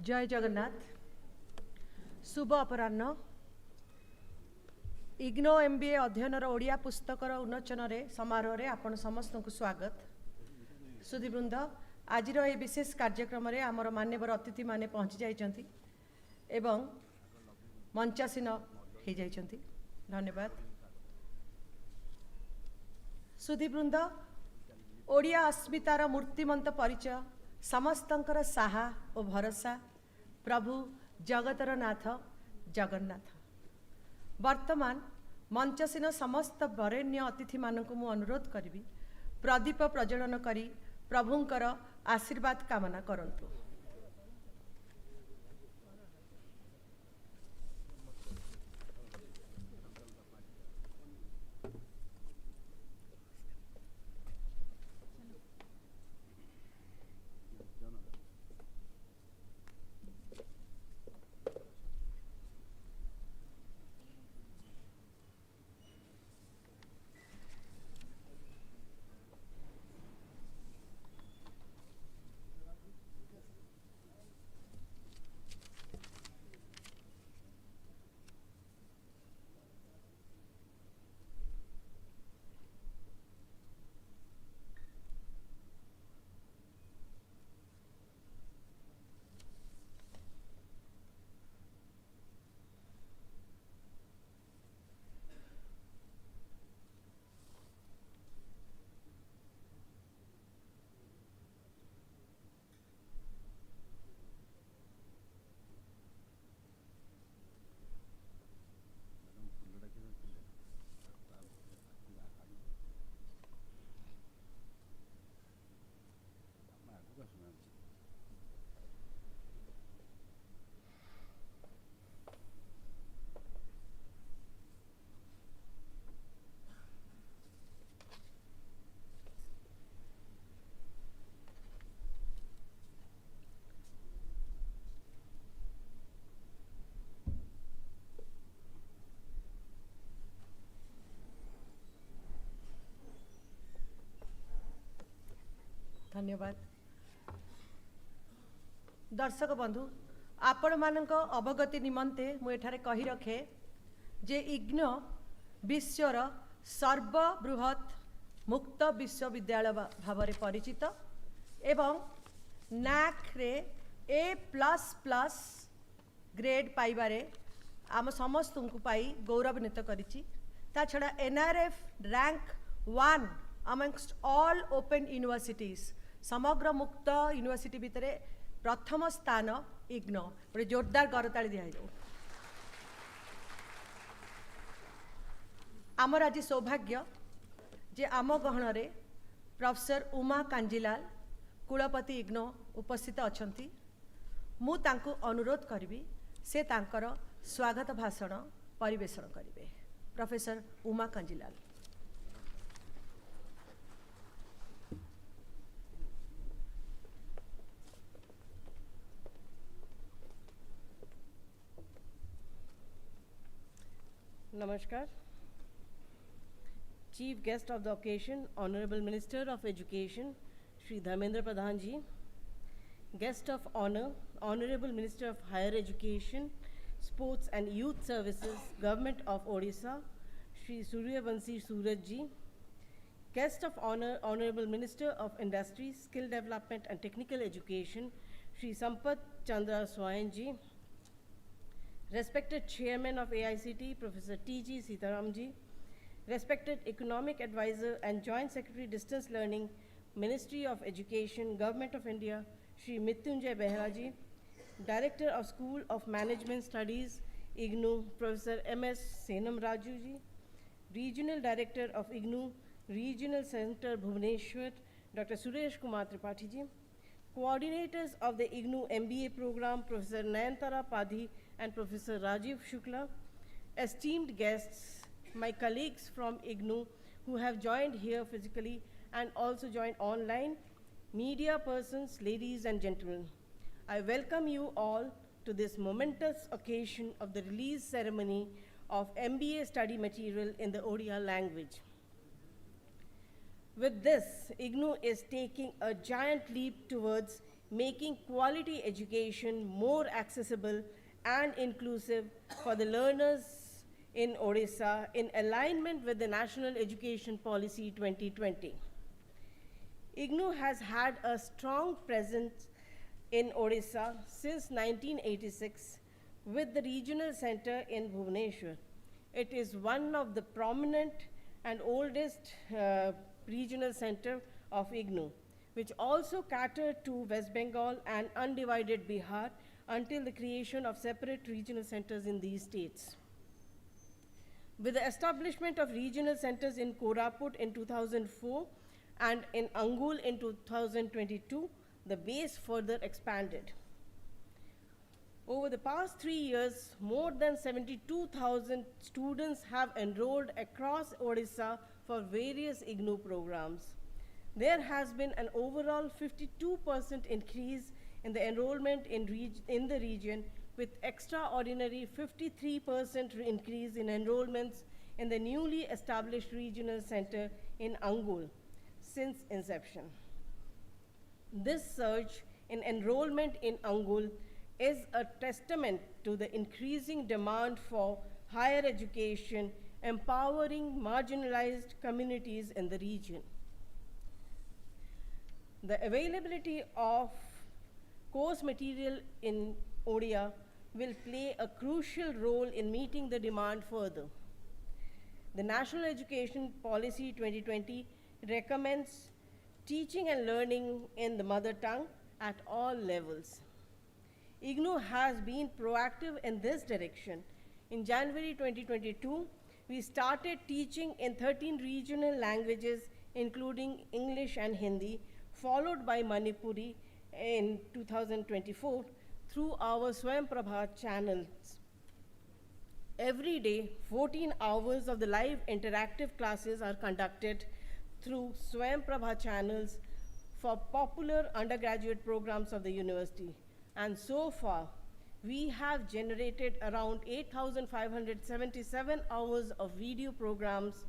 जय जगन्नाथ शुभ अपराह्न इग्नो MBA अध्ययनर ओडिया पुस्तकर उन्मोचन समारोह में आपण समस्त को स्वागत। सुधीवृंद आज ये विशेष कार्यक्रम में आमर मान्यवर अतिथि माने पहुँची जाइछंती एवं मंचासीन हो जाइछंती। धन्यवाद। सुधीवृंद ओडिया अस्मितार मूर्तिमंत परिचय समस्तंकर साहा और भरोसा प्रभु जगतर नाथ जगन्नाथ। वर्तमान मंचसीन समस्त वरेण्य अतिथि मानक मु अनुरोध करी प्रदीप प्रज्वलन करी प्रभुंकर आशीर्वाद कामना करंतु। धन्यवाद। दर्शक बंधु आपण मानक अवगति निमंते मु एठारे कही रखे जे इग्नो विश्वर सर्वबृहत मुक्त विश्वविद्यालय भाव में परिचित एवं NAAC रे A++ ग्रेड पाइबारे आम समस्त को पाई गौरवान्वित करिछि। ता छड़ा NRF rank 1 amongst all open universities समग्र मुक्त यूनिवर्सिटी भितर प्रथम स्थान इग्नो। गोटे जोरदार करताली दिया जाऊ। आमर आज सौभाग्य जे आम गहन रे प्रोफेसर उमा कांजीलाल कुलपति इग्नो उपस्थित अछंती। मु तांको अनुरोध करिवि से तांकर स्वागत भाषण परिवेषण करिवे। Professor Uma Kanjilal. Namaskar. Chief guest of the occasion, Honorable Minister of Education, Shri Dharmendra Pradhan ji. Guest of honor, Honorable Minister of Higher Education, Sports and Youth Services, Government of Odisha, Shri Suryavanshi Suraj ji. Guest of honor, Honorable Minister of Industry, Skill Development and Technical Education, Shri Sampath Chandra Swain ji. Respected Chairman of AICT, Professor T.G. Sitaram ji. Respected Economic Advisor and Joint Secretary Distance Learning, Ministry of Education, Government of India, Shri Mrityunjay Behra ji. Director of School of Management Studies, IGNOU, Professor M.S. Senam Raju ji. Regional Director of IGNOU, Regional Center Bhubaneswar, Dr. Suresh Kumar Tripathi ji. Coordinators of the IGNOU MBA program, Professor Nayantara Padhi and Professor Rajiv Shukla. Esteemed guests, my colleagues from IGNOU who have joined here physically and also joined online, media persons, ladies and gentlemen. I welcome you all to this momentous occasion of the release ceremony of MBA study material in the Odia language. With this, IGNOU is taking a giant leap towards making quality education more accessible and inclusive for the learners in Odisha in alignment with the National Education Policy 2020. IGNOU has had a strong presence in Odisha since 1986 with the regional center in Bhubaneswar. It is one of the prominent and oldest regional center of IGNOU, which also catered to West Bengal and undivided Bihar until the creation of separate regional centers in these states. With the establishment of regional centers in Koraput in 2004 and in Angul in 2022, the base further expanded. Over the past 3 years, more than 72,000 students have enrolled across Odisha for various IGNOU programs. There has been an overall 52% increase in the enrollment in the region, with extraordinary 53% increase in enrollments in the newly established regional center in Angul since inception. This surge in enrollment in Angul is a testament to the increasing demand for higher education, empowering marginalized communities in the region. The availability of course material in Odia will play a crucial role in meeting the demand further. The National Education Policy 2020 recommends teaching and learning in the mother tongue at all levels. IGNOU has been proactive in this direction. In January 2022, we started teaching in 13 regional languages, including English and Hindi, followed by Manipuri in 2024 through our Swayam Prabha channels. Every day, 14 hours of the live interactive classes are conducted through Swayam Prabha channels for popular undergraduate programs of the university. And so far, we have generated around 8,577 hours of video programs,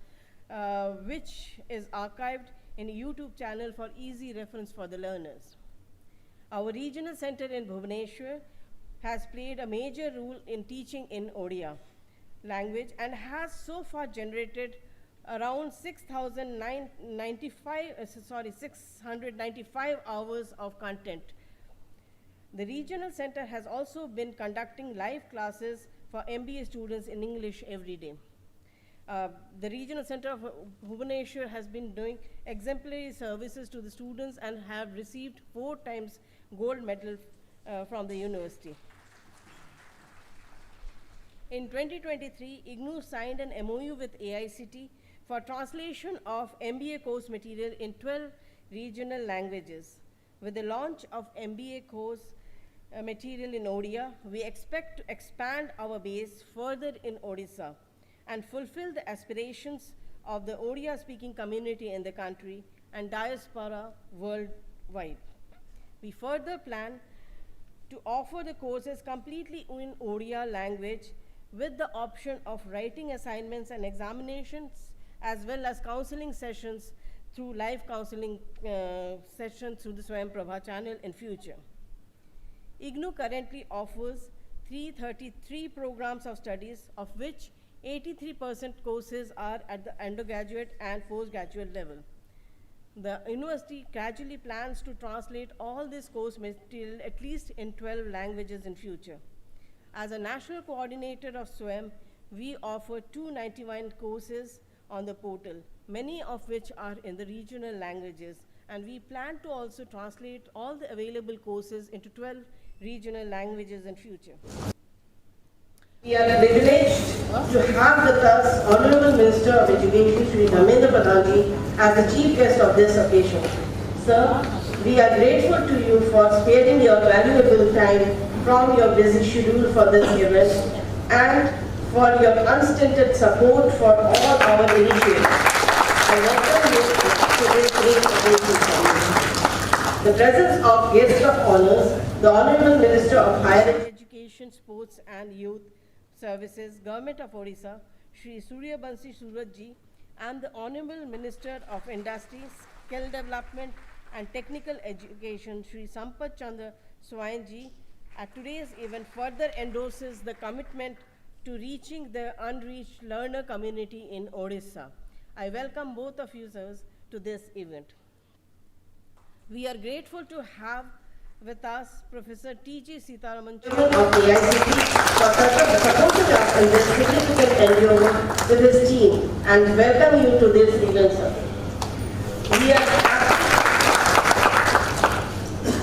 which is archived in a YouTube channel for easy reference for the learners. Our regional center in Bhubaneswar has played a major role in teaching in Odia language and has so far generated around 695 hours of content. The regional center has also been conducting live classes for MBA students in English every day. The regional center of Bhubaneswar has been doing exemplary services to the students and have received 4 times gold medal from the university. In 2023, IGNOU signed an MOU with AICT for translation of MBA course material in 12 regional languages. With the launch of MBA course material in Odia, we expect to expand our base further in Odisha and fulfill the aspirations of the Odia-speaking community in the country and diaspora worldwide. We further plan to offer the courses completely in Odia language with the option of writing assignments and examinations, as well as counseling sessions through live counseling sessions through the Swayam Prabha channel in future. IGNOU currently offers 333 programs of studies, of which 83% courses are at the undergraduate and postgraduate level. The university gradually plans to translate all this course material at least in 12 languages in future. As a national coordinator of SWAYAM, we offer 291 courses on the portal, many of which are in the regional languages, and we plan to also translate all the available courses into 12 regional languages in future. We are privileged to have with us Honorable Minister of Education, Shri Dharmendra Pradhan as the chief guest of this occasion. Sir, we are grateful to you for sparing your valuable time from your busy schedule for this event and for your unstinted support for all our initiatives. I welcome you to this great occasion. The presence of guest of honors, the Honorable Minister of Higher Education, Sports and Youth Services, Government of Odisha, Shri Surya Bansi Suraj ji, and the Honorable Minister of Industry, Skill Development and Technical Education, Shri Sampath Chandra Swainji, at today's event further endorses the commitment to reaching the unreached learner community in Odisha. I welcome both of you, sirs, to this event. We are grateful to have with us Professor T.G. Sitaraman. Chairman of the ICT for supporting us in this significant endeavor with his team and welcome you to this event, sir.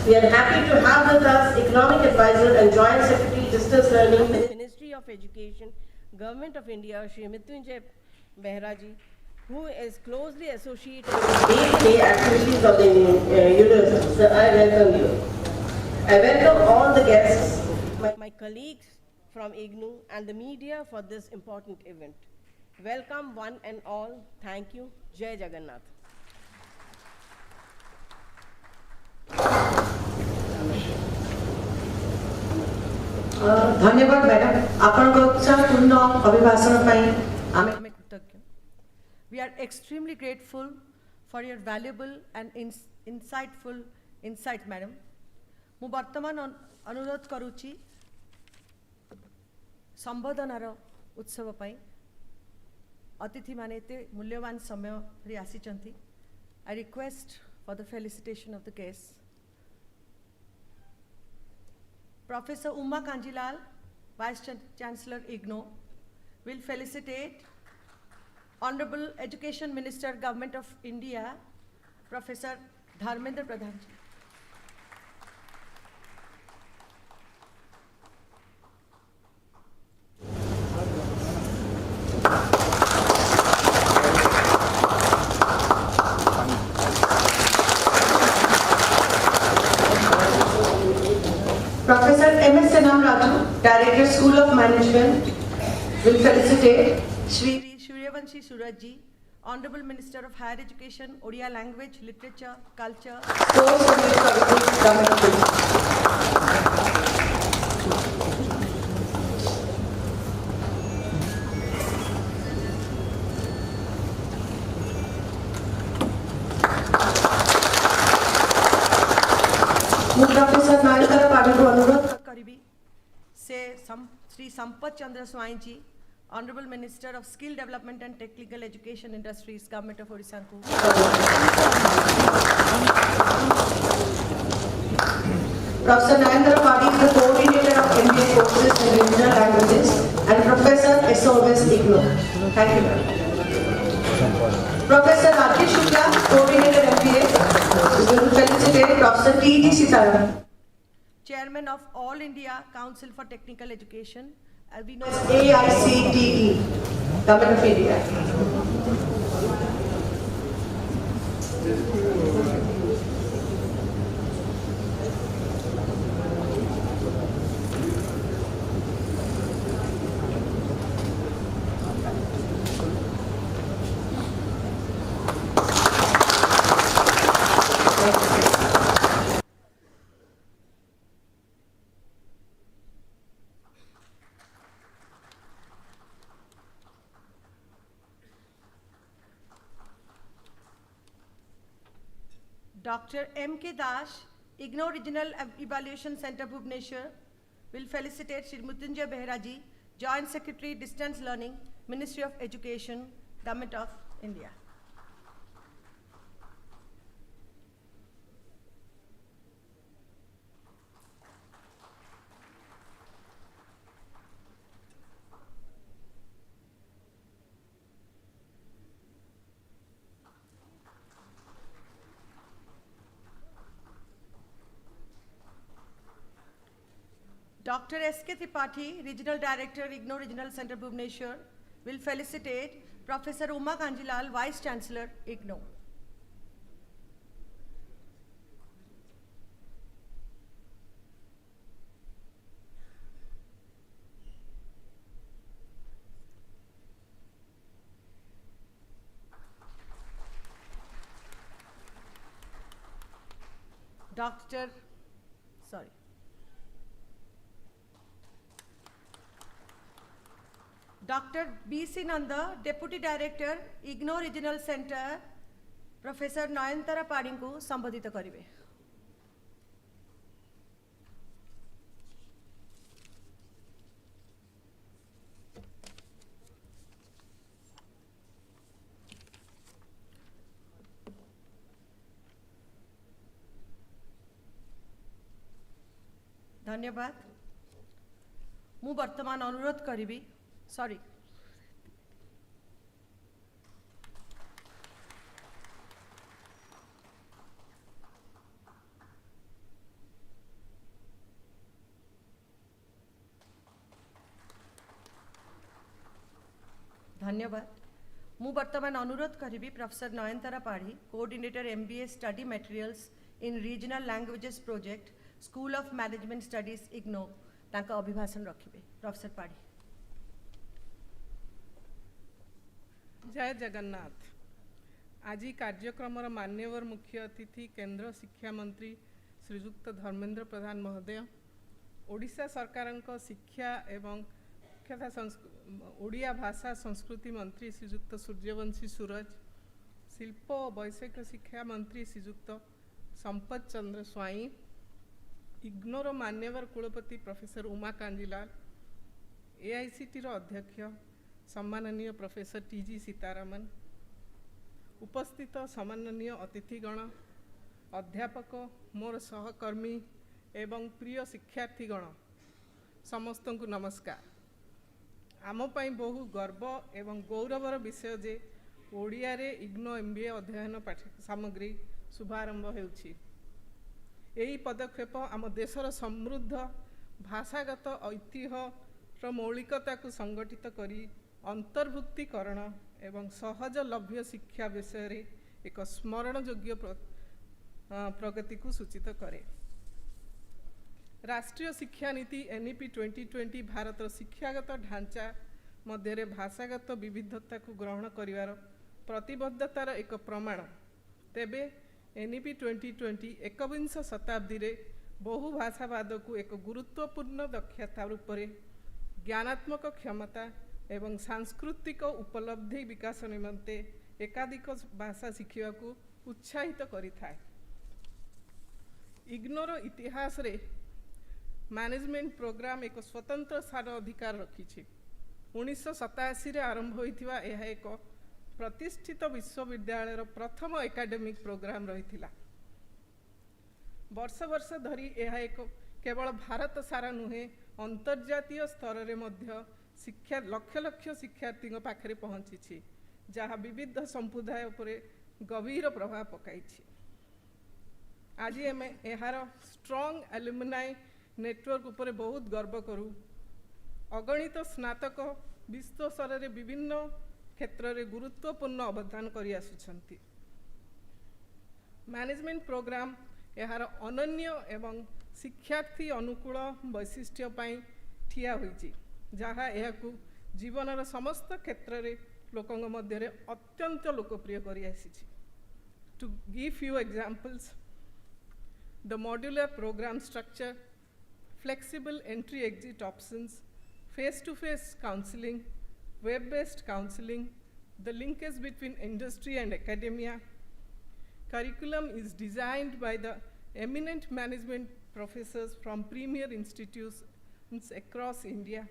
We are happy to have with us Economic Advisor and Joint Secretary Distance Learning, Ministry of Education, Government of India, Shri Mrityunjay Behraji, who is closely associated with day-to-day activities of the university. Sir, I welcome you. I welcome all the guests, my colleagues from IGNOU and the media for this important event. Welcome one and all. Thank you. Jai Jagannath. धन्यवाद madam पूर्ण अभिभाषण We are extremely grateful for your valuable and insightful insights, madam. मु वर्तमान अनुरोध करुची संबोधनार उत्सव पाई अतिथि माने एते मूल्यवान समय रे आसीचंती. I request for the felicitation of the guests. Professor Uma Kanjilal, Vice Chancellor IGNOU, will felicitate Honorable Education Minister, Government of India, Professor Dharmendra Pradhan ji. Professor M.S. Senam Raju, Director School of Management, will felicitate Shri Suryavanshi Surajji, Honorable Minister of Higher Education, Odia Language, Literature, Culture, Sports and Youth Services, Government of India. Professor Naikar Patil को अनुरोध करीबी से Shri Sampat Chandra Swain ji, Honorable Minister of Skill Development and Technical Education Industries, Government of Odisha को Professor Nayendra Patil, the coordinator of MBA courses in regional languages, and Professor SOS IGNOU. Thank you, ma'am. Professor Rajesh Shukla, coordinator MBA, will felicitate Professor T.G. Sitaraman, Chairman of All India Council for Technical Education. We know AICTE, Government of India. Dr. M.K. Dash, IGNOU Regional Evaluation Center, Bhubaneswar, will felicitate Shri Mrityunjay Behraji, Joint Secretary, Distance Learning, Ministry of Education, Government of India. Dr. S.K. Tripathi, Regional Director, IGNOU Regional Center, Bhubaneswar, will felicitate Professor Uma Kanjilal, Vice Chancellor, IGNOU. Dr. B.C. Nanda, Deputy Director, IGNOU Regional Center, professor Nayantara Padhi को संबोधित करेंगे। धन्यवाद। मु वर्तमान अनुरोध करी sorry धन्यवाद। मु वर्तमान अनुरोध करी professor Nayantara Padhi coordinator MBA study materials in regional languages project school of management studies IGNOU तांका अभिभाषण रखिबे। प्रोफेसर पाढ़ी। जय जगन्नाथ। आज कार्यक्रम मान्यवर मुख्य अतिथि केंद्र शिक्षा मंत्री श्रीजुक्त धर्मेंद्र प्रधान महोदय, ओडिशा सरकार शिक्षा एवं ओडिया भाषा संस्कृति मंत्री श्रीजुक्त सूर्यवंशी सूरज, शिल्प और वैषयिक शिक्षा मंत्री श्रीजुक्त संपत चंद्र स्वाई, इग्नोर मान्यवर कुलपति प्रोफेसर उमा कांजीलाल, AICT अध्यक्ष सम्माननीय प्रोफेसर TG सीतारामन, उपस्थित सम्माननीय अतिथिगण, अध्यापक, मोर सहकर्मी एवं प्रिय शिक्षार्थीगण समस्त को नमस्कार। आम पाई बहु गर्व एवं गौरवर विषय जे ओडिया रे इग्नो MBA अध्ययन पाठ सामग्री शुभारंभ होउछि। एही पदक्षेप आम देशर समृद्ध भाषागत ऐतिह्यर मौलिकता को संगठित करी अंतर्भुक्तिकरण एवं सहजलभ्य शिक्षा विषय रे एक स्मरणयोग्य प्रगति को सूचित करे। राष्ट्रीय शिक्षा नीति NEP 2020 भारत शिक्षागत ढांचा मध्य भाषागत विविधता को ग्रहण करिवार प्रतिबद्धतार एक प्रमाण। तेबे NEP 2020 एकविंश शताब्दी रे बहुभाषावाद को एक गुरुत्वपूर्ण दक्षता रूप में ज्ञानात्मक क्षमता एवं सांस्कृतिक उपलब्धि विकास निमंते एकाधिक भाषा शिखा को उत्साहित करिथाय। इग्नोर इतिहास रे मैनेजमेंट प्रोग्राम एक स्वतंत्र सार अधिकार रखी। 1987 आरंभ होइथिबा यह एक प्रतिष्ठित विश्वविद्यालय प्रथम एकाडेमिक प्रोग्राम रही। वर्ष वर्ष धरी यह एक केवल भारत सारा नुहे अंतर्जातीय स्तर रे मध्य शिक्षा लक्ष लक्ष शिक्षार्थी पाखे पहुँची, जहाँ विविध समुदाय उपरे गभीर प्रभाव पकाई। आज आम यार स्ट्रॉन्ग एल्युमिनाई नेटवर्क उपरे बहुत गर्व करूँ। अगणित स्नातक विश्व स्तर रे विभिन्न क्षेत्र रे गुरुत्वपूर्ण अवदान करि आसुछंती। मैनेजमेंट प्रोग्राम यार अनन्य एवं शिक्षार्थी अनुकूल वैशिष्ट्य पाई ठिया होइछि, जहाँ यह जीवनर समस्त क्षेत्र रे लोकंग मध्य रे अत्यंत लोकप्रिय करि आसिछि। To give few examples, the modular program structure, flexible entry-exit options, face-to-face counseling, web-based counseling, the linkage between industry and academia. Curriculum is designed by the eminent management professors from premier institutions across India.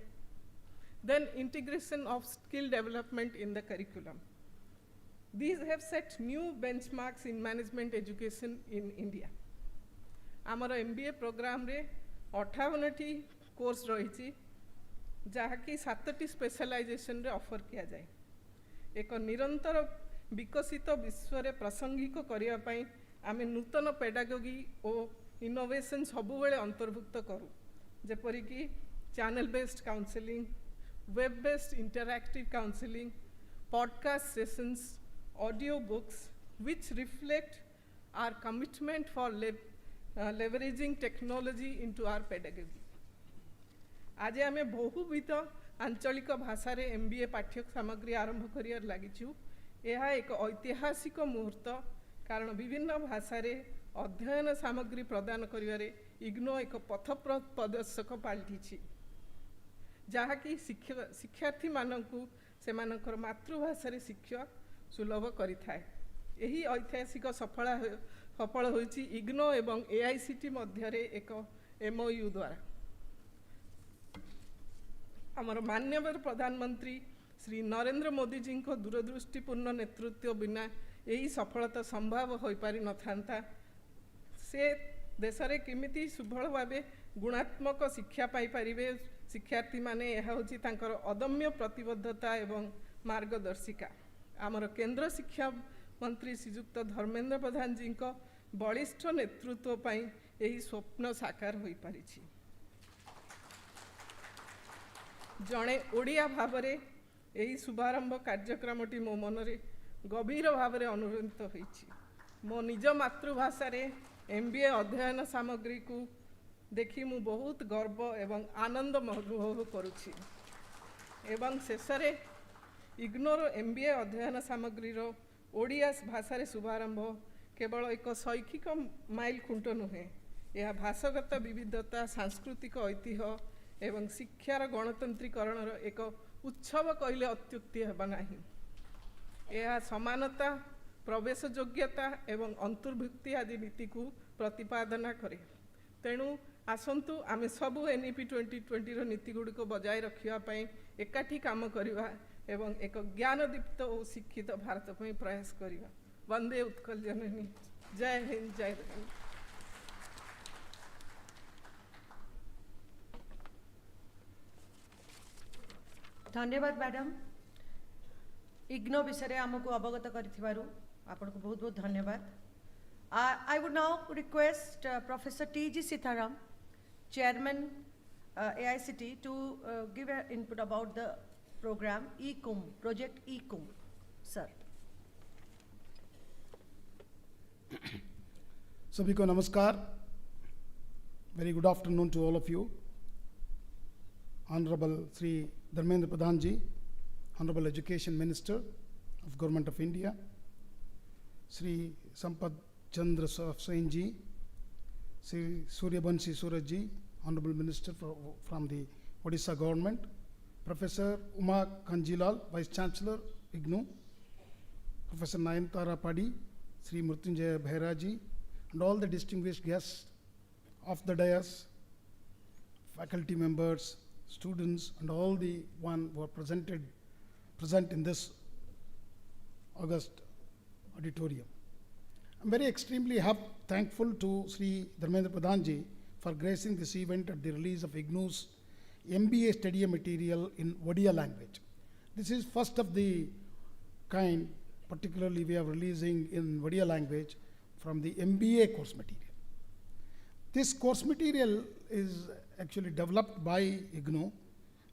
Then integration of skill development in the curriculum. These have set new benchmarks in management education in India. आमर MBA programme रे 58टी course रही, जहाँकि 7टी specialisation रे offer किया जाए। एक निरंतर विकसित विश्व रे प्रासंगिक करिया पई आमे नूतन पेडागोगी और इनोवेशन सबुबेले अंतर्भुक्त करूँ, जेपरि कि channel based counselling, web based interactive counselling, podcast sessions, audio books which reflect our commitment for leveraging technology into our pedagogy. आज आमे बहुविध आंचलिक भाषा रे MBA पाठ्य सामग्री आरंभ करियार लागिछु। यह एक ऐतिहासिक मुहूर्त, कारण विभिन्न भाषा रे अध्ययन सामग्री प्रदान करिवारे इग्नो एक पथ प्रदर्शक पाल्टिछि, जहाँकि शिक्षार्थी मानकु सेमानकर मातृभाषा रे शिक्षा सुलभ करिथाय। यही ऐतिहासिक सफल होइछि इग्नो एवं एआईसीटी मध्यरे एक एमओयू द्वारा। आमर माननीय प्रधानमंत्री श्री नरेंद्र मोदी जी को दूरदृष्टिपूर्ण नेतृत्व बिना यही सफलता संभव हो पारि न थांता। से देश रे किमिति सुभल भावे गुणात्मक शिक्षा पाई परिबे शिक्षार्थी माने यह होछि तांकर अदम्य प्रतिबद्धता एवं मार्गदर्शिका। आमर केंद्र शिक्षा मंत्री श्रीयुक्त धर्मेंद्र प्रधान जी को बलिष्ठ नेतृत्व पाई यही स्वप्न साकार हो पारिछि। जड़े ओडिया भावरे यही शुभारंभ कार्यक्रमटी मो मनरे गभीर भावरे अनुप्राणित होइछि। मो निज मातृभाषा रे MBA अध्ययन सामग्री को देखी मु बहुत गर्व एवं आनंद अनुभव करुछि एवं शेषरे इग्नोर MBA अध्ययन सामग्री रो ओडिया भाषा रे शुभारंभ केवल एक शैक्षिक माइल खुंट नुहे, यह भाषागत विविधता सांस्कृतिक ऐतिह्य एवं शिक्षार गणतंत्रीकरण एक उत्सव कहले अत्युक्ति हेबा नाही। यह समानता प्रवेश योग्यता एवं अंतर्भुक्ति आदि नीति को प्रतिपादना करे। तेणु आसंतु आमे सबु NEP 2020 रो नीति गुडी को बजाय रखिया पई एकाठी काम करिवा एवं एक ज्ञानदीप्त और शिक्षित भारत पई प्रयास करिवा। वंदे उत्कल जननी। जय हिंद, जय हिंद। धन्यवाद मैडम। इग्नो विषय आमको अवगत करिथिबारु आपनको बहुत बहुत धन्यवाद। I would now request Professor T.G. Sitharam, Chairman AICT, to give an input about the program E-Kum, Project E-Kum. Sir. सभी को नमस्कार। Very good afternoon to all of you. Honorable Sri Dharmendra Pradhan ji, Honorable Education Minister of Government of India, Sri Sampad Chandra Sen ji, Sri Suryabanshi Suraj ji, Honorable Minister from the Odisha Government, Professor Uma Kanjilal, Vice Chancellor, IGNOU, Professor Nayantara Padi, Sri Mrityunjaya Bhaira ji, and all the distinguished guests of the dais, faculty members, students, and all the one who are present in this August auditorium. I'm very extremely thankful to Sri Dharmendra Pradhan ji for gracing this event at the release of IGNOU's MBA study material in Odia language. This is first of the kind, particularly we are releasing in Odia language from the MBA course material. This course material is actually developed by IGNOU.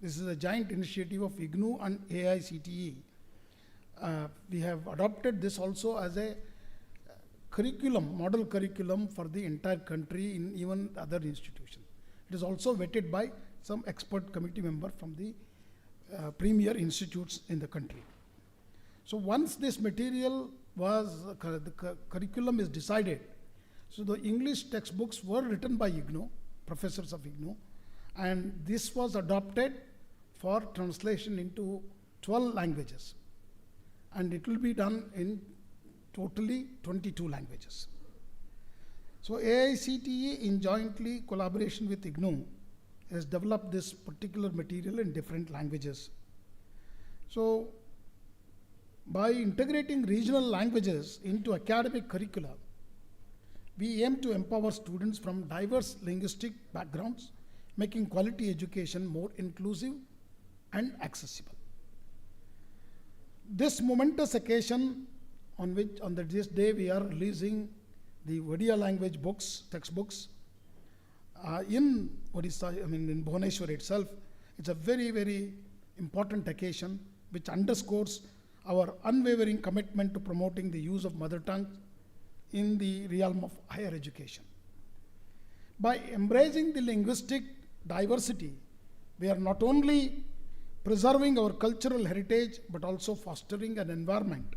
This is a joint initiative of IGNOU and AICTE. We have adopted this also as a curriculum, model curriculum for the entire country in even other institutions. It is also vetted by some expert committee member from the premier institutes in the country. So once this material was, the curriculum is decided, so the English textbooks were written by IGNOU, professors of IGNOU, and this was adopted for translation into 12 languages. And it will be done in totally 22 languages. So AICTE, in jointly collaboration with IGNOU, has developed this particular material in different languages. So by integrating regional languages into academic curricula, we aim to empower students from diverse linguistic backgrounds, making quality education more inclusive and accessible. This momentous occasion on this day we are releasing the Odia language books, textbooks in Odisha, in Bhubaneswar itself. It's a very, very important occasion which underscores our unwavering commitment to promoting the use of mother tongue in the realm of higher education. By embracing the linguistic diversity, we are not only preserving our cultural heritage but also fostering an environment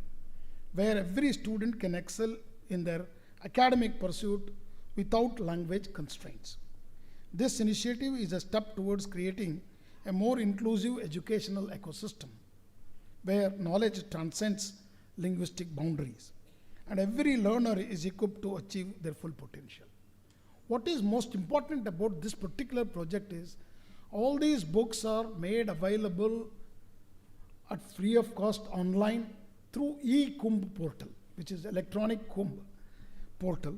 where every student can excel in their academic pursuit without language constraints. This initiative is a step towards creating a more inclusive educational ecosystem where knowledge transcends linguistic boundaries and every learner is equipped to achieve their full potential. What is most important about this particular project is all these books are made available at free of cost online through eKumbh portal, which is electronic Kumbh portal.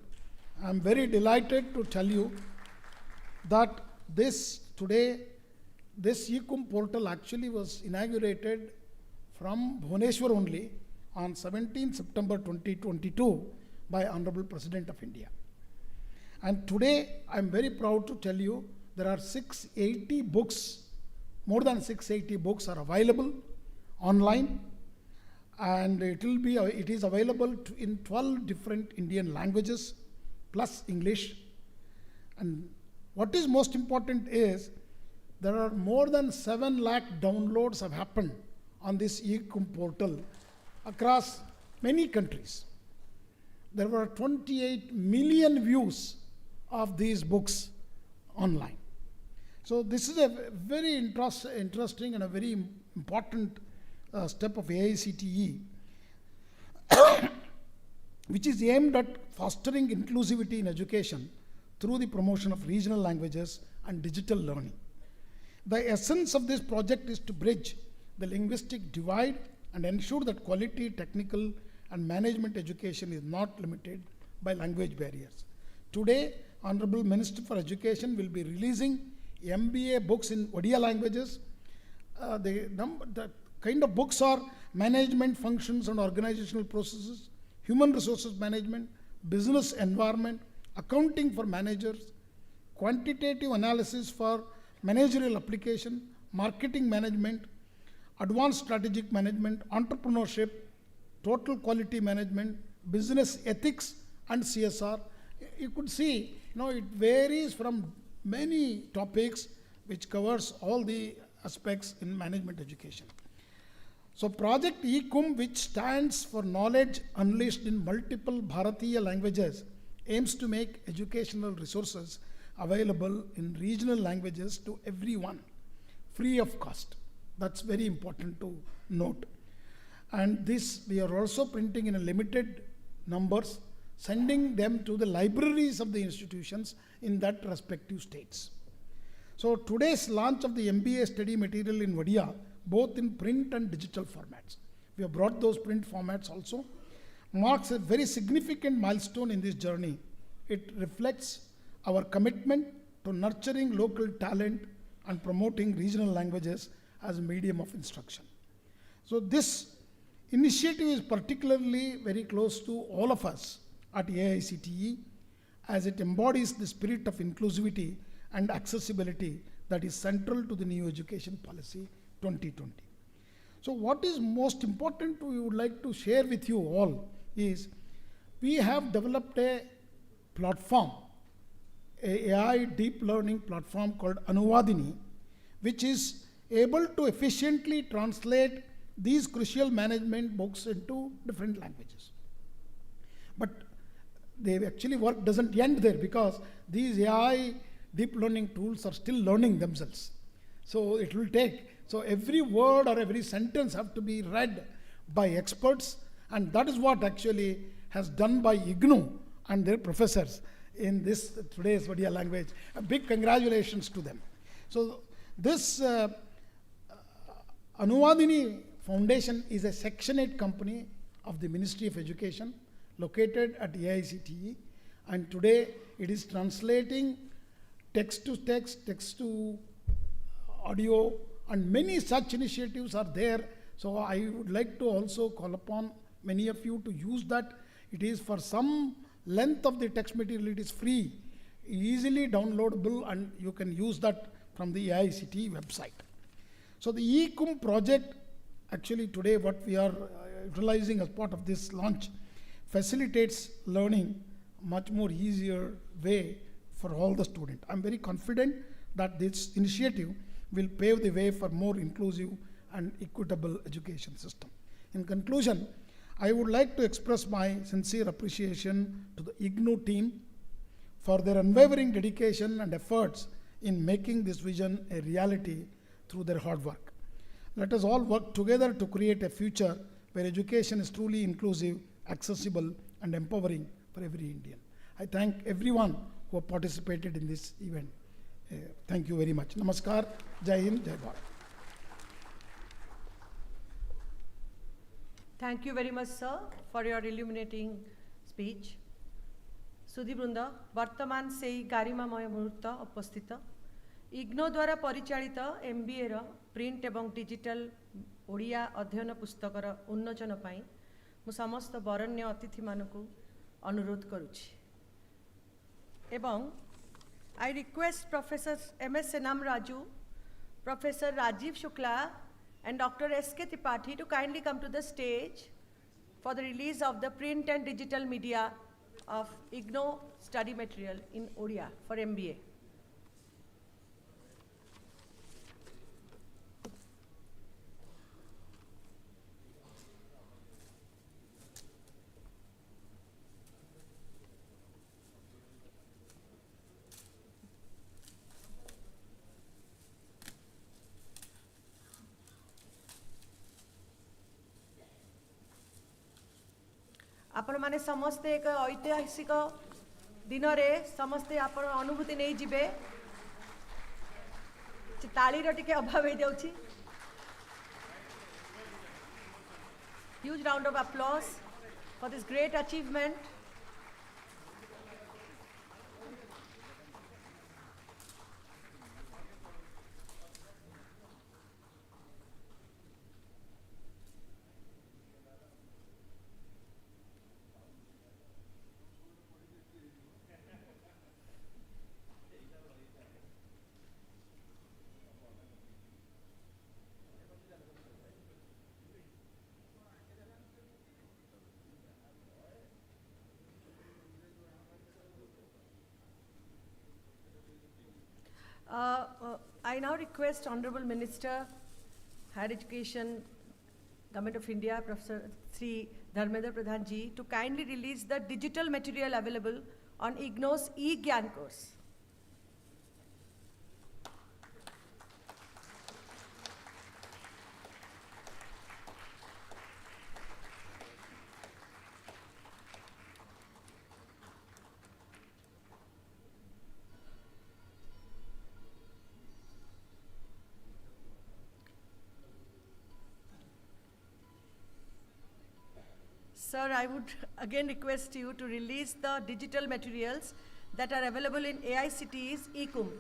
I am very delighted to tell you that this eKumbh portal actually was inaugurated from Bhubaneswar only on 17 September 2022 by Honorable President of India. And today I am very proud to tell you there are 680 books, more than 680 books are available online, and it is available in 12 different Indian languages plus English. And what is most important is there are more than 7 lakh downloads have happened on this eKumbh portal across many countries. There were 28 million views of these books online. So this is a very interesting and a very important step of AICTE, which is aimed at fostering inclusivity in education through the promotion of regional languages and digital learning. The essence of this project is to bridge the linguistic divide and ensure that quality technical and management education is not limited by language barriers. Today, Honorable Minister for Education will be releasing MBA books in Odia languages. The kind of books are management functions and organizational processes, human resources management, business environment, accounting for managers, quantitative analysis for managerial application, marketing management, advanced strategic management, entrepreneurship, total quality management, business ethics, and CSR. You could see, it varies from many topics which covers all the aspects in management education. So Project eKumbh, which stands for Knowledge Unleashed in Multiple Bharatiya Languages, aims to make educational resources available in regional languages to everyone, free of cost. That's very important to note. And this we are also printing in a limited numbers, sending them to the libraries of the institutions in that respective states. So today's launch of the MBA study material in Odia, both in print and digital formats, we have brought those print formats also, marks a very significant milestone in this journey. It reflects our commitment to nurturing local talent and promoting regional languages as a medium of instruction. So this initiative is particularly very close to all of us at AICTE, as it embodies the spirit of inclusivity and accessibility that is central to the new education policy 2020. So what is most important we would like to share with you all is we have developed a platform, a AI deep learning platform called Anuvadini, which is able to efficiently translate these crucial management books into different languages. But they actually work doesn't end there, because these AI deep learning tools are still learning themselves. So it will take, so every word or every sentence have to be read by experts, and that is what actually has done by IGNOU and their professors in this today's Odia language. A big congratulations to them. So this Anuvadini Foundation is a Section 8 company of the Ministry of Education located at AICTE, and today it is translating text to text, text to audio, and many such initiatives are there. So I would like to also call upon many of you to use that. It is for some length of the text material, it is free, easily downloadable, and you can use that from the AICTE website. So the eKumbh project, actually today what we are utilizing as part of this launch, facilitates learning much more easier way for all the students. I'm very confident that this initiative will pave the way for more inclusive and equitable education system. In conclusion, I would like to express my sincere appreciation to the IGNOU team for their unwavering dedication and efforts in making this vision a reality through their hard work. Let us all work together to create a future where education is truly inclusive, accessible, and empowering for every Indian. I thank everyone who have participated in this event. Thank you very much. Namaskar. Jai Hind, Jai Bharat. Thank you very much, sir, for your illuminating speech. सुधीवृंद वर्तमान से गारिमामय मुहूर्त उपस्थित इग्नो द्वारा परिचालित MBA row print एवं digital Odia अध्ययन पुस्तकर उन्मोचन पाई मु समस्त बरण्य अतिथि मानकु अनुरोध करुछि एवं I request Professor M.S. Senam Raju, Professor Rajiv Shukla and Dr. S.K. Tripathi to kindly come to the stage for the release of the print and digital media of IGNO study material in Odia for MBA. आपण माने समस्ते एक ऐतिहासिक दिन रे समस्ते आपण अनुभूति नहीं जिबे तालीर टिके अभाव हो जाउछि huge round of applause for this great achievement. I now request Honorable Minister, Higher Education, Government of India, Professor Sri Dharmendra Pradhan Ji, to kindly release the digital material available on IGNO's e-Gyan course. Sir, I would again request you to release the digital materials that are available in AICTE's eCum.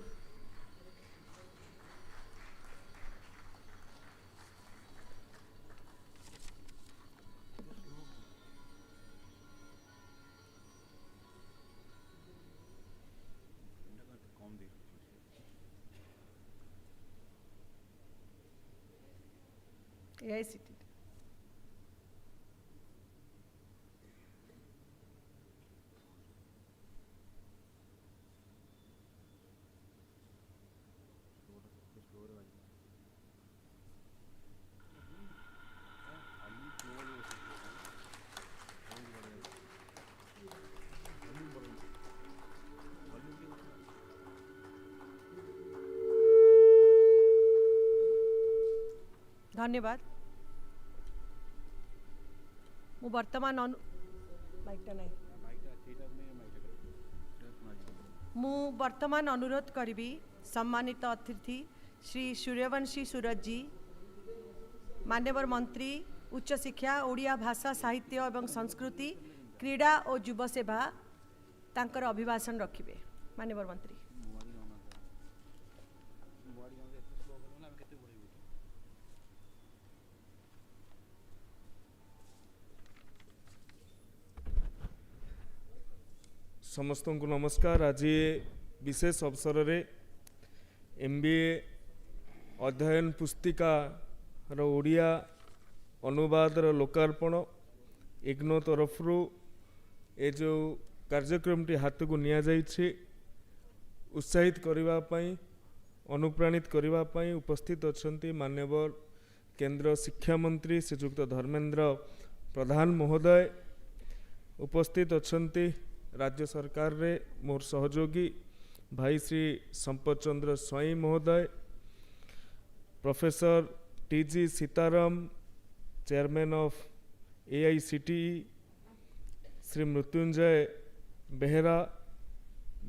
AICTE. धन्यवाद मु वर्तमान अनुरोध करी सम्मानित अतिथि श्री सूर्यवंशी सूरज जी मान्यवर मंत्री उच्च शिक्षा ओडिया भाषा साहित्य एवं संस्कृति क्रीड़ा और युव सेवा तांकर अभिभाषण रखिबे मान्यवर मंत्री समस्त को नमस्कार। आज विशेष अवसर रे MBA अध्ययन पुस्तिका ओडिया अनुवाद लोकार्पण इग्नो तरफ ए जो कार्यक्रम टी हाथ को निया जाइछे उत्साहित करबा पई अनुप्राणित करबा पई उपस्थित अछंती मान्यवर केंद्र शिक्षा मंत्री श्रीयुक्त धर्मेंद्र प्रधान महोदय उपस्थित अछंती राज्य सरकार रे मोर सहयोगी भाई श्री संपत चंद्र स्वाई महोदय professor TG Sitaram chairman of AICTE Shri Mrityunjay Behera,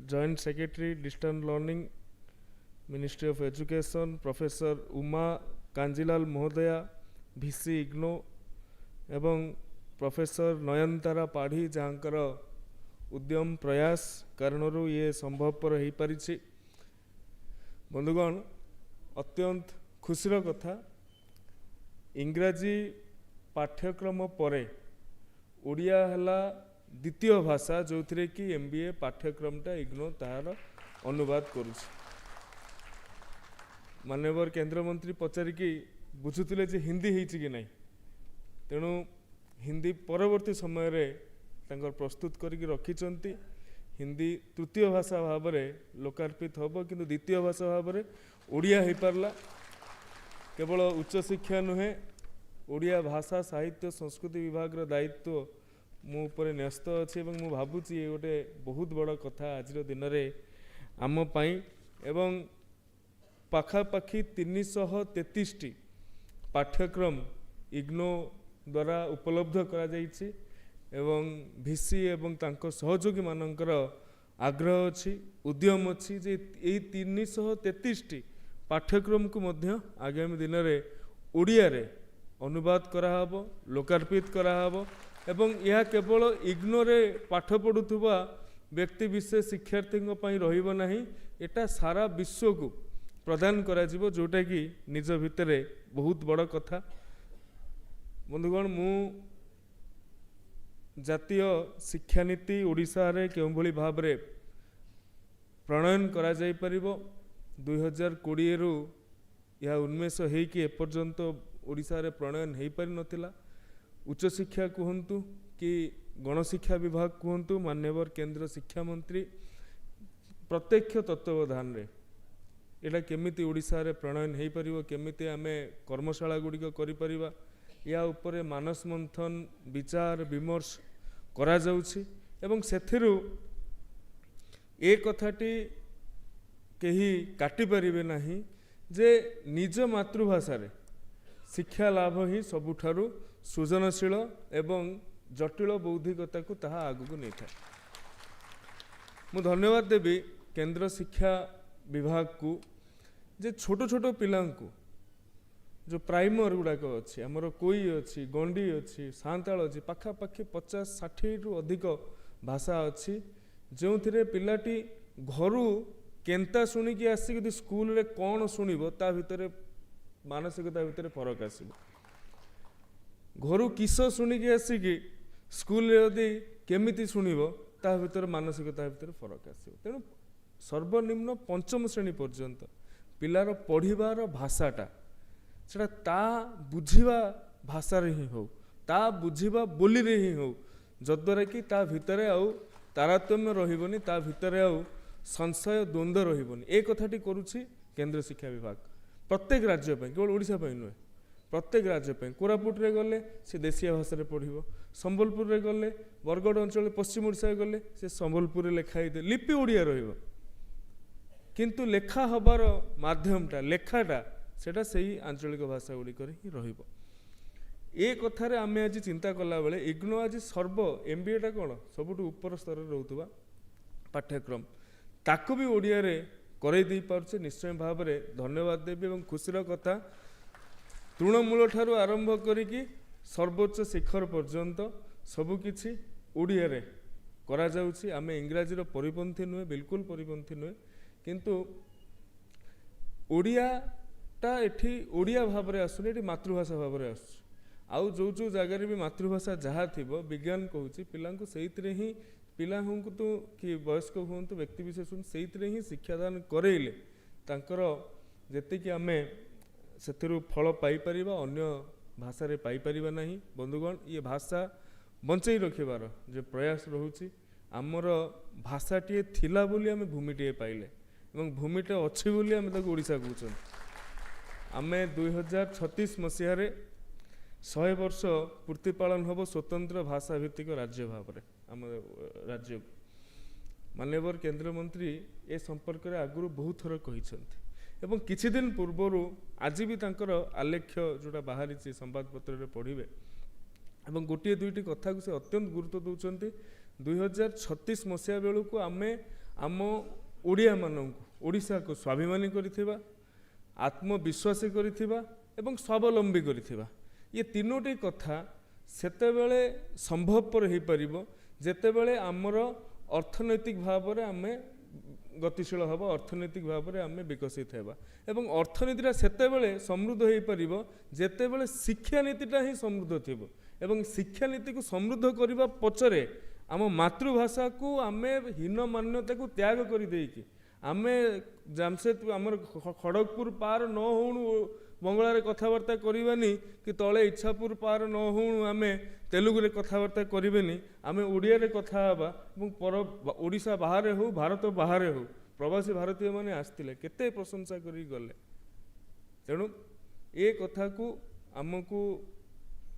joint secretary distance learning ministry of education, professor Uma Kanjilal महोदया भिसी इग्नो एवं प्रोफेसर नयनतारा पाढ़ी जहाँकर उद्यम प्रयास कारणरू ये संभवपर हो पारिछि। बंधुगण, अत्यंत खुशीर कथा, इंग्राजी पाठ्यक्रम परे ओडिया हला द्वितीय भाषा जो थी कि MBA पाठ्यक्रमटा इग्नो तार अनुवाद करुछि। माननीय केंद्र मंत्री पचारिकी बुझुतिले जे हिंदी होइछि कि नहीं, तेणु हिंदी परवर्ती समय रे तांकर प्रस्तुत करके रखिचंती। हिंदी तृतीय भाषा भाव में लोकार्पित होब, किंतु द्वितीय भाषा भाव में ओडिया हो पारला। केवल उच्च शिक्षा नुहे, ओडिया भाषा साहित्य संस्कृति विभाग रो दायित्व मो ऊपर न्यस्त अच्छे। मु भावुची ये गोटे बहुत बड़ कथा आज दिन में आम पाई। एवं पाखापाखि 333 पाठ्यक्रम इग्नो द्वारा उपलब्ध करा जाइछि एवं VC एवं तांको सहयोगी मानकर आग्रह अच्छी, उद्यम अच्छी जे यही 333 पाठ्यक्रम को मध्य आगामी दिन में ओडिया रे अनुवाद कराहब, लोकार्पित कराहब एवं यह केवल इग्नोरे पाठ पढ़ुवा व्यक्ति विशेष शिक्षार्थी रहिब नाही, एटा सारा विश्व को प्रदान करा जिवो, जोटा कि निज भितरे बहुत बड़ कथा। बंधुगण, मु जातीय शिक्षानीति ओडिशा रे केउ भली भाव रे प्रणयन करा जाई परिबो 2020 रु या उन्मेष हेकि एपर्यंत ओडिशा रे प्रणयन हेई पारि नथिला। उच्च शिक्षा कहंतु कि गणशिक्षा विभाग कहंतु, मान्यवर केंद्र शिक्षा मंत्री प्रत्यक्ष तत्वावधान रे एटा केमिति ओडिशा रे प्रणयन हेई परिबो, केमिति आमे कर्मशाला गुड़िक करि परिबा, या उपरे मानस मंथन विचार विमर्श करा जाउछि। एवं सेथिरु ए कथाटी केही काटि परिबे नाही जे निज मातृभाषा रे शिक्षा लाभ ही सबुठारु सृजनशील एवं जटिल बौद्धिकता को ताहा आगु नहीं था। मु धन्यवाद देवी केंद्र शिक्षा विभाग को जे छोट छोट पिलांकु जो प्राइमर गुड़ाक अच्छी आमर कोई अच्छी गंडी अच्छी सांताल अच्छी पाखापाखि 50-60 रु अधिक भाषा अच्छी जो थिरे पिलाटी घरू केंता शुणिकी आसिक स्कूल रे कौन शुणिबो ता भितरे मानसिकता भितरे फरक आसिबो। घरू किस शुणिकी आसिकी स्कूल रे यदि केमिति शुणिबो ता भितरे मानसिकता भितरे फरक आसिबो। तेणु सर्वनिम्न 5म श्रेणी पर्यंत पिलार पढ़िबार भाषाटा सेटा ता बुझिबा भाषा रे ही हो, ता बुझिबा बोली रे ही हो, जद्वारा कि ता भितरे आउ तारतम्य रहिबोनी, ता भितरे आउ संशय द्वंद्व रहिबोनी। ए कथाटी करूछि केंद्र शिक्षा विभाग प्रत्येक राज्य पे, केवल ओडिशा पे नुहे, प्रत्येक राज्य पे। कोरापुट रे गले से देशिया भाषा रे पढ़िबो, संबलपुर रे गले बरगड़ अंचल पश्चिम ओडिशा गले से संबलपुर रे लेखा हिते लिपि ओडिया रहिबो, किंतु लेखा हबार माध्यमटा लेखाटा सेटा सही आंचलिक भाषा गुड़िक ही रहिबो। ए कथारे आमे आज चिंता कला बेले इग्नो आज सर्व MBA टा कौन सबुठ उपर स्तर रोथुवा पाठ्यक्रम ताको भी ओडिया रे करई दे पारछे। निश्चय भाव में धन्यवाद देवी एवं खुशीर कथा तृणमूल ठारू आरंभ करिकी सर्वोच्च शिखर पर्यंत सबुकिछि ओडिया रे करा जाउछि। आमे इंग्राजी रो परिपंथी नुहे, बिल्कुल परिपंथी नुहे, किंतु ओडिया टा एठी ओडिया भाव में आसुनी, एठी मातृभाषा भाव में आसुछि। आउ जो जो जगार भी मातृभाषा जहाँ थी विज्ञान कहूँ पिला से ही पिला हूँ तो कि वयस्क हूँ व्यक्ति विशेष हूँ से ही शिक्षादान करेले तांकर जेतिकी आमे सेथिरु फल पाइपर अन्य भाषा रे पाइपर नहीं। बंधुगण, ये भाषा बंचई रखिबार जो प्रयास रोचे आमर भाषाटीए थिला बोली आमे भूमिटीए पाइले एवं भूमिटा अच्छी बोली आमे ताको ओडिशा कहउछन। आमे 2036 मसीह 100 वर्ष पूर्ति पालन हम स्वतंत्र भाषा भित्तिक राज्य भाव में आम राज्य। माननीय केंद्र मंत्री ए संपर्क में आगु बहुत थर कहते एवं किछि दिन पूर्वर आज भी तांकर आलेख्य जोटा बाहरी संवादपत्र पढ़े ଏବଂ ଗୋଟିଏ ଦୁଇଟି କଥାକୁ ସେ ଅତ୍ୟନ୍ତ ଗୁରୁତ୍ୱ ଦେଉଛନ୍ତି। 2036 ମସିହା ବେଳକୁ ଆମେ ଆମ ଓଡ଼ିଆମାନଙ୍କୁ ଓଡ଼ିଶାକୁ ସ୍ୱାଭିମାନୀ କରିଥିବା, ଆତ୍ମବିଶ୍ୱାସୀ କରିଥିବା ଏବଂ ସ୍ୱାବଲମ୍ବୀ କରିଥିବା, ଏ ତିନୋଟି କଥା ସେତେବେଳେ ସମ୍ଭବପର ହୋଇପାରିବ ଯେତେବେଳେ ଆମର ଅର୍ଥନୈତିକ ଭାବରେ ଆମେ ଗତିଶୀଳ ହେବା, ଅର୍ଥନୈତିକ ଭାବରେ ଆମେ ବିକଶିତ ହେବା। ଏବଂ ଅର୍ଥନୀତିଟା ସେତେବେଳେ ସମୃଦ୍ଧ ହୋଇପାରିବ ଯେତେବେଳେ ଶିକ୍ଷାନୀତିଟା ହିଁ ସମୃଦ୍ଧ ଥିବ। ଏବଂ ଶିକ୍ଷାନୀତିକୁ ସମୃଦ୍ଧ କରିବା ପଛରେ ଆମ ମାତୃଭାଷାକୁ ଆମେ ହୀନମାନ୍ୟତାକୁ ତ୍ୟାଗ କରିଦେଇକି ଆମେ ଜାମଶେଦ ଆମର ଖଡ଼ଗପୁର ପାର ନ ହେଉଣୁ ବଙ୍ଗଳାରେ କଥାବାର୍ତ୍ତା କରିବାନି, କି ତଳେ ଇଚ୍ଛାପୁର ପାର ନ ହେଉଣୁ ଆମେ ତେଲୁଗୁରେ କଥାବାର୍ତ୍ତା କରିବେନି, ଆମେ ଓଡ଼ିଆରେ କଥା ହେବା। ଏବଂ ଓଡ଼ିଶା ବାହାରେ ହେଉ, ଭାରତ ବାହାରେ ହେଉ, ପ୍ରବାସୀ ଭାରତୀୟମାନେ ଆସିଥିଲେ କେତେ ପ୍ରଶଂସା କରିକି ଗଲେ। ତେଣୁ ଏ କଥାକୁ ଆମକୁ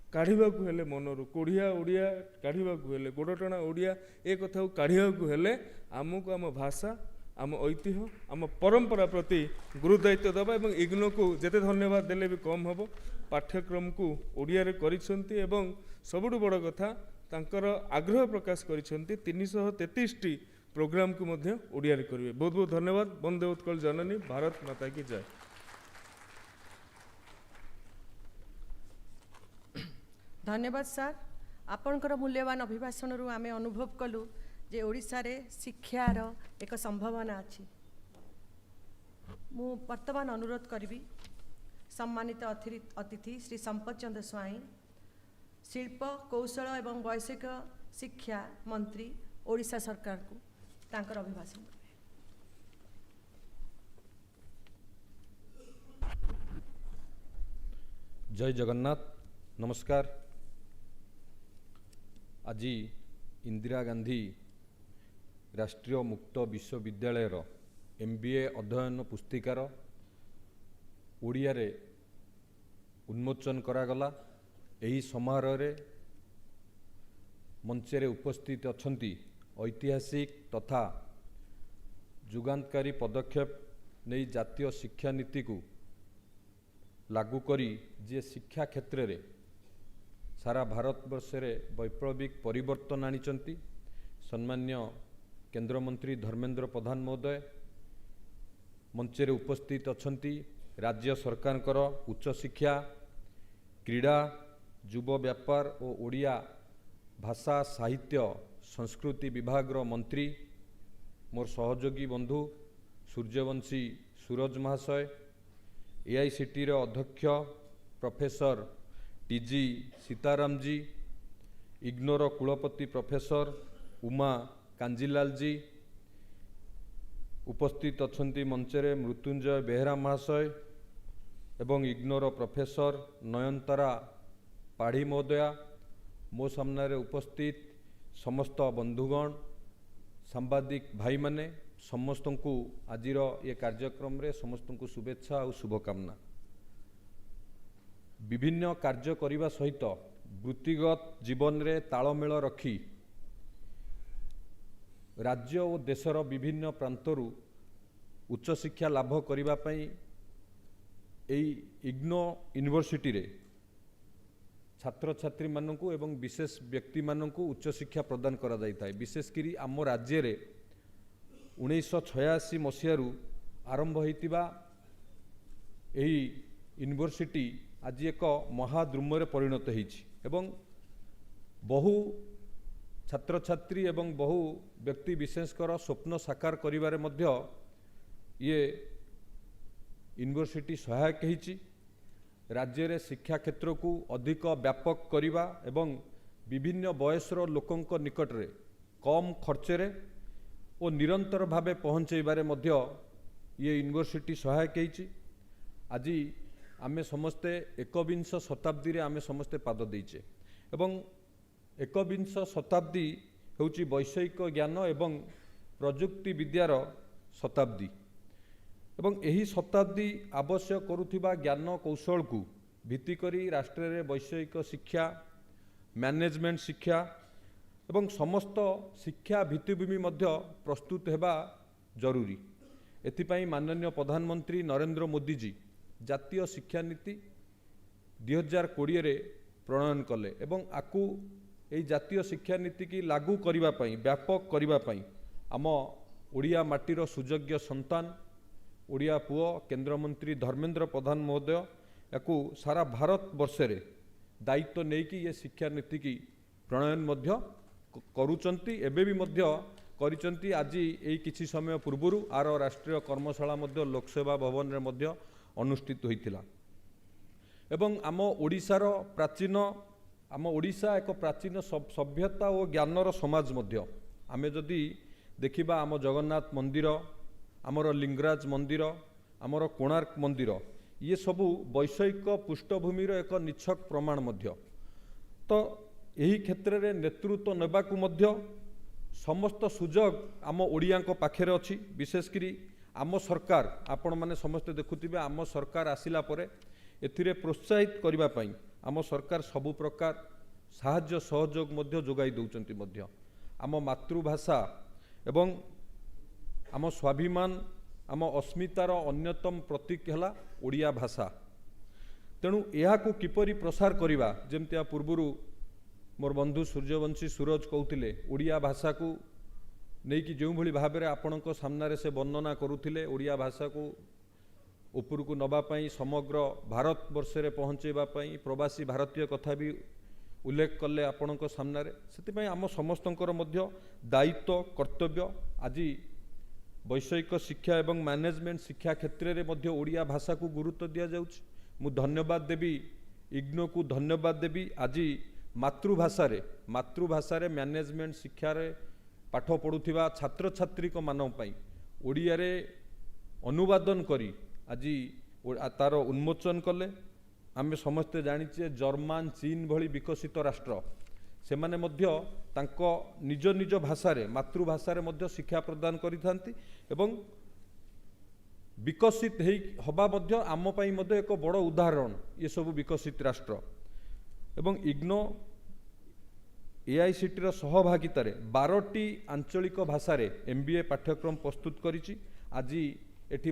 କାଢ଼ିବାକୁ ହେଲେ ମନରୁ, କୋଢ଼ିଆ ଓଡ଼ିଆ କାଢ଼ିବାକୁ ହେଲେ, ଗୋଡ଼ଟଣା ଓଡ଼ିଆ ଏ କଥାକୁ କାଢ଼ିବାକୁ ହେଲେ ଆମକୁ ଆମ ଭାଷା, ଆମ ଐତିହ୍ୟ, ଆମ ପରମ୍ପରା ପ୍ରତି ଗୁରୁଦାୟିତ୍ୱ ଦେବା। ଏବଂ ଇଗ୍ନୋକୁ ଯେତେ ଧନ୍ୟବାଦ ଦେଲେ ବି କମ୍ ହେବ। ପାଠ୍ୟକ୍ରମକୁ ଓଡ଼ିଆରେ କରିଛନ୍ତି ଏବଂ ସବୁଠୁ ବଡ଼ କଥା ତାଙ୍କର ଆଗ୍ରହ ପ୍ରକାଶ କରିଛନ୍ତି 333ଟି ପ୍ରୋଗ୍ରାମକୁ ମଧ୍ୟ ଓଡ଼ିଆରେ କରିବେ। ବହୁତ ବହୁତ ଧନ୍ୟବାଦ। ବନ୍ଦେ ଉତ୍କଳ ଜନନୀ, ଭାରତ ମାତା କି ଜୟ। धन्यवाद सर। आपणकर मूल्यवान अभिभाषण आमे अनुभव कलु जे ओडिशा रे शिक्षार एक संभावना अच्छी। मु वर्तमान अनुरोध करी सम्मानित अतिथि श्री संपत चंद्र स्वाई, शिल्प कौशल एवं वैषयिक शिक्षा मंत्री ओडिशा सरकार को तांकर अभिभाषण। जय जगन्नाथ। नमस्कार। आज इंदिरा गांधी राष्ट्रीय मुक्त विश्वविद्यालय MBA अध्ययन पुस्तिकार ओडिया रे उन्मोचन करागला। एही समारोह रे मंचे रे उपस्थित अछंती ऐतिहासिक तथा जुगांतकारी पदक्षेप नहीं जातीय शिक्षा नीति को लागू करी जे शिक्षा क्षेत्र रे सारा भारतवर्ष रे वैप्लविक परिवर्तन आनिचंती सम्मान्य केंद्र मंत्री धर्मेंद्र प्रधान महोदय मंचे रे उपस्थित अछंती। राज्य सरकार उच्च शिक्षा, क्रीड़ा, युव व्यापार और ओडिया भाषा साहित्य संस्कृति विभाग मंत्री मोर सहयोगी बंधु सूर्यवंशी सूरज महाशय, AICT अध्यक्ष professor TG Sitaram ji, ignore कुलपति प्रोफेसर उमा कांजीलाल जी, उपस्थित अछंती मंचरे मृत्युंजय बेहरा महाशय एवं इग्नोर प्रोफेसर नयनतारा पाढ़ी महोदया, मो सामने उपस्थित समस्त बंधुगण, सांबादिक भाई माने समस्त को आज ये कार्यक्रम रे समस्त को शुभेच्छा और शुभकामना। विभिन्न कार्य करने सहित वृत्तिगत जीवन रे तालमेल रखी राज्य और देशर विभिन्न प्रांतरू उच्च शिक्षा लाभ करिबा पई एई इग्नो यूनिवर्सिटी रे छात्र छात्री मानकू एवं विशेष व्यक्ति मानकू उच्च शिक्षा प्रदान करा जाय थाए। विशेषकरी आम राज्य रे 1986 मसीहारू आरंभ होइतिबा एही यूनिवर्सिटी आज एक महाद्रुम परिणत होइछि एवं बहु छात्र छात्री एवं बहु व्यक्ति विशेषकर स्वप्न साकार करिबारे मध्य ये यूनिवर्सिटी सहायक होइछि। राज्य रे शिक्षा क्षेत्र को अधिक व्यापक करिबा एवं विभिन्न बयसर लोकंक निकट रे कम खर्चरे और निरंतर भावे पहुँचेबारे मध्य ये यूनिवर्सिटी सहायक होइछि। आज आमे समस्ते एकविंश शताब्दी रे आमे समस्ते पाद देइछे एवं एकविंश शताब्दी होउछि वैषयिक ज्ञान एवं प्रजुक्ति विद्यार शताब्दी एवं एही शताब्दी आवश्यक करुथिबा ज्ञान कौशल को भित्ति करी राष्ट्र रे वैषयिक शिक्षा, मैनेजमेंट शिक्षा एवं समस्त शिक्षा भित्तिभूमि मध्य प्रस्तुत हेबा जरूरी। एथिपाई माननीय प्रधानमंत्री नरेंद्र मोदी जी जातीय शिक्षा नीति 2020 रे प्रणयन कले एवं आकु एई जातीय शिक्षा नीति की लागू करिबा पई व्यापक करिबा पई आम ओडिया माटीर सुयोग्य संतान ओडिया पुओ केंद्रमंत्री धर्मेंद्र प्रधान महोदय याकू सारा भारत वर्षे दायित्व नेकी ये शिक्षा नीति की प्रणयन मध्य करुचंती एबे भी मध्य करिचंती। आज एई किछि समय पूर्वरु आर राष्ट्रीय कर्मशाला मध्य लोकसेवा भवन रे मध्य अनुष्ठित होइतिला एवं आम ओडिशार प्राचीन आम ओडिशा एक प्राचीन सभ्यता और ज्ञानर समाज मध्य आमे जदि देखिबा आम जगन्नाथ मंदिर आमर लिंगराज मंदिर आमर कोणार्क मंदिर ये सबू वैषयिक पृष्ठभूमिर एक निछक प्रमाण मध्य। तो यही क्षेत्र में नेतृत्व नेबाकू मध्य समस्त सुजोग आम ओडिया पाखे अच्छी विशेषकर आम सरकार आपण माने समस्ते देखुथिबे आम सरकार आसिला परे एथिरे प्रोत्साहित करिबा पई आम सरकार सबु प्रकार साहाय्य सहयोग मध्य जोगाई दउचंती मध्य। आम मातृभाषा एवं आम स्वाभिमान आम अस्मितार अन्यतम प्रतीक है ओडिया भाषा। तेणु यहाकू किपरि प्रसार करिबा जेमति पूर्वरु मोर बंधु सूर्यवंशी सूरज कहते ओडिया भाषा को नहीं जो भली भाव में आपणक सामने से वर्णना करुथिले ओडिया भाषा को उपरकू नवापाई समग्र भारत वर्षे पहुँचेवाई प्रवासी भारतीय कथा भी उल्लेख कले आपणक सामने से आम समस्तंकर मध्य दायित्व कर्तव्य आज वैषयिक शिक्षा एवं मैनेजमेंट शिक्षा क्षेत्र में मध्य ओडिया भाषा को गुरुत्व दि जाउछि। मु धन्यवाद देवी इग्नो को धन्यवाद देवी आज मातृभाषा रे मैनेजमेंट शिक्षा रे पाठ पढ़ुथिबा छात्र छात्री को मानव पई ओडिया रे अनुवादन करी आज तार उन्मोचन कले। आमे समस्ते जानिचे जर्मान चीन भली विकसित राष्ट्र से माने मध्य तांको निज निज भाषा रे मातृभाषा रे मध्य शिक्षा प्रदान करिथांती एवं विकसित हवा मध्य आम पई मध्य एक बड़ उदाहरण ये सब विकसित राष्ट्र एवं इग्नो एआईसीटी सहभागितार 12टी आंचलिक भाषा रे MBA पाठ्यक्रम प्रस्तुत करिछि। आज एठी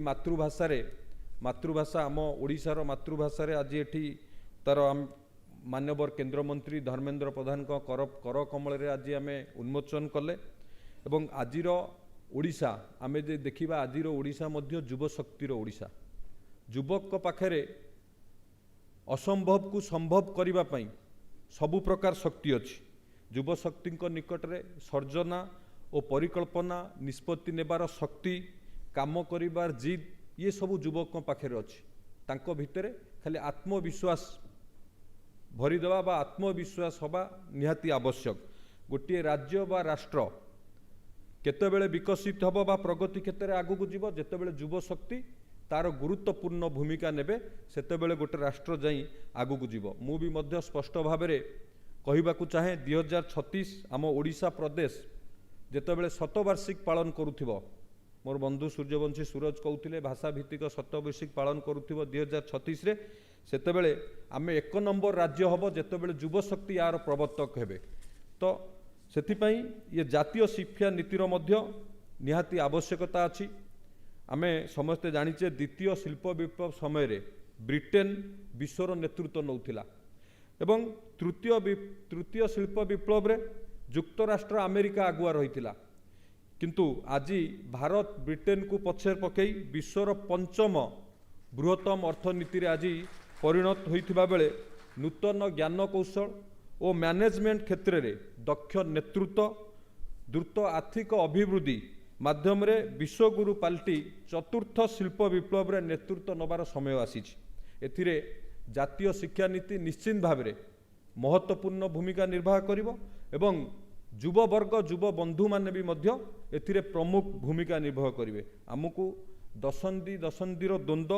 मातृभाषा आम ओडिशार मातृभाषा रे आज एठी तार मान्यवर केंद्रमंत्री धर्मेंद्र प्रधान को कर कमल रे आज आमे उन्मोचन कले एवं आजिर ओडिशा आमे जे देखिबा आजिर ओडिशा मध्य युव शक्तिर ओडिशा युवक पाखरे असंभव को संभव करिबा पई सबु प्रकार शक्ति अछि। युव शक्ति निकट रे सर्जना और परिकल्पना निष्पत्ति नेबार शक्ति काम करिबार जिद ये सबु युवक पाखरे अछि। तांको भितरे खाली आत्मविश्वास भरीदेवा बा आत्मविश्वास हवा निहाती आवश्यक। गोटे राज्य बा राष्ट्र केतेबेले विकसित हबो बा प्रगति क्षेत्र में आगू जीव जेतेबेले युव शक्ति तार गुरुत्वपूर्ण भूमिका नेबे सेतेबेले गोटे राष्ट्र जाई आगू जीव। मु भी मध्य स्पष्ट भाव में कहबाकू चाहे 2036 आम ओडिशा प्रदेश जेतेबेले शतवार्षिक पालन करुथिबो मोर बंधु सूर्यवंशी सूरज कहते भाषा भित्तिक शतवार्षिक पालन करुथिबो 2036 रे सेतेबेले आमे 1 नंबर राज्य हबो जेतेबेले युव शक्ति यार प्रवर्तक हेबे। तो सेथिपई ये जातीय शिक्षा नीतिर मध्य निहाती आवश्यकता अछि। आमे समस्ते जानिचे द्वितीय शिल्प विप्लव समय रे ब्रिटेन विश्वर नेतृत्व नौथिला एवं तृतीय शिल्प विप्लव रे युक्तराष्ट्र अमेरिका आगुआ रहिथिला किंतु आज भारत ब्रिटेन को पछे पकई विश्वर 5म बृहत्तम अर्थनीति रे आज परिणत होइथिबा बेले नूतन ज्ञान कौशल और मैनेजमेंट क्षेत्र में दक्ष नेतृत्व द्रुत आर्थिक अभिवृद्धि माध्यम रे विश्वगुरु पाल्टी चतुर्थ शिल्प विप्लव रे नेतृत्व नबार समय आसीछि। एथिरे जातीय शिक्षा नीति निश्चित भाव में महत्वपूर्ण भूमिका निर्वाह करिवो एवं युव वर्ग युव बंधु माने भी मध्य एथिरे प्रमुख भूमिका निर्वाह करिवे। आमको दशंधीर द्वंद्व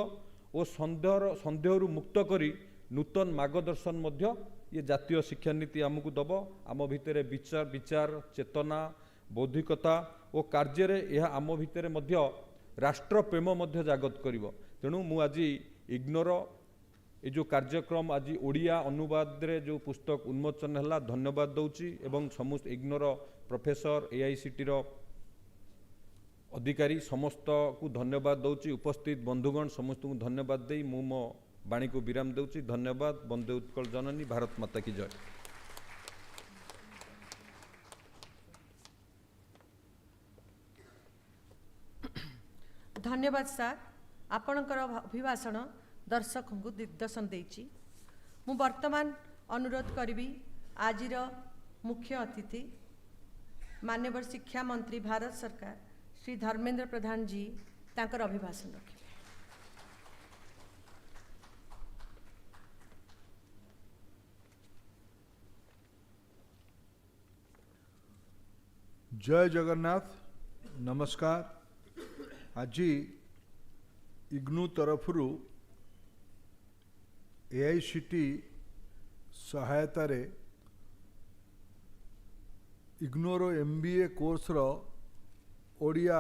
और संदेहरु मुक्त करी नूतन मार्गदर्शन मध्य ये जातीय शिक्षा नीति आमको दब। आम भितर विचार चेतना बौद्धिकता और कार्य रे यह आम भितर मध्य राष्ट्र प्रेम मध्य जागत करिवो। तेणु मु आज इग्नोर ये जो कार्यक्रम आज ओडिया अनुवाद रे जो पुस्तक उन्मोचन है धन्यवाद दौची एवं समस्त इग्नोर प्रोफेसर एआईसीटी अधिकारी समस्त को धन्यवाद दौची। उपस्थित बंधुगण समस्त को धन्यवाद दे मु मो बाणी को विराम देउछि। धन्यवाद। वंदे उत्कल जननी। भारत माता की जय। धन्यवाद सर। आपणकर अभिभाषण दर्शक को दिग्दर्शन देइछि। मु वर्तमान अनुरोध करी आजिर मुख्य अतिथि माननीय शिक्षा मंत्री भारत सरकार श्री धर्मेंद्र प्रधान जी तांकर अभिभाषण रखे। जय जगन्नाथ। नमस्कार। आज इग्नू तरफरु एआईसीटी सहायता रे इग्नोर MBA कोर्स रो ओडिया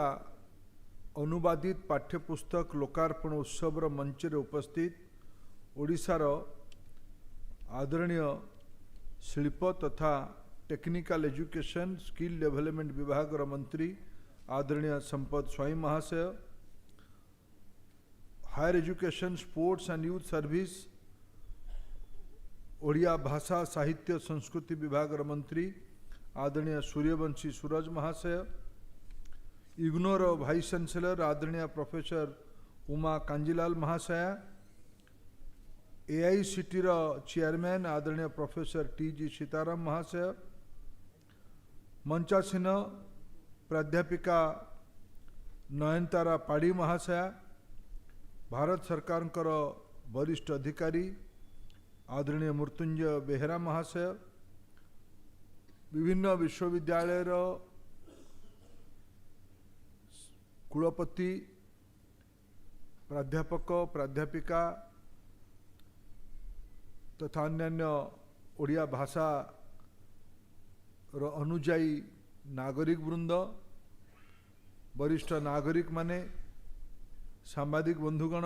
अनुवादित पाठ्यपुस्तक लोकार्पण उत्सव रो मंच रे उपस्थित ओडिशार आदरणीय शिल्प तथा टेक्निकल एजुकेशन स्किल डेवलपमेंट विभाग रो मंत्री आदरणीय संपद स्वाई महाशय, higher education sports and youth service Odia भाषा साहित्य संस्कृति विभाग रो मंत्री आदरणीय सूर्यवंशी सूरज महाशय, इग्नोर वाइस चांसलर आदरणीय प्रोफेसर उमा कांजीलाल महाशय, एआईसीटी रो चेयरमैन आदरणीय प्रोफेसर TG सीताराम महाशय, मंचासीन प्राध्यापिका नयनतारा पाड़ी महाशया, भारत सरकार वरिष्ठ अधिकारी आदरणीय मृत्युंजय बेहरा महाशय, विभिन्न विश्वविद्यालय कुलपति प्राध्यापक प्राध्यापिका तथा अन्यान्य ओडिया भाषा रो अनुजाई नागरिक वृंद, वरिष्ठ नागरिक माने, सांबादिक बंधुगण,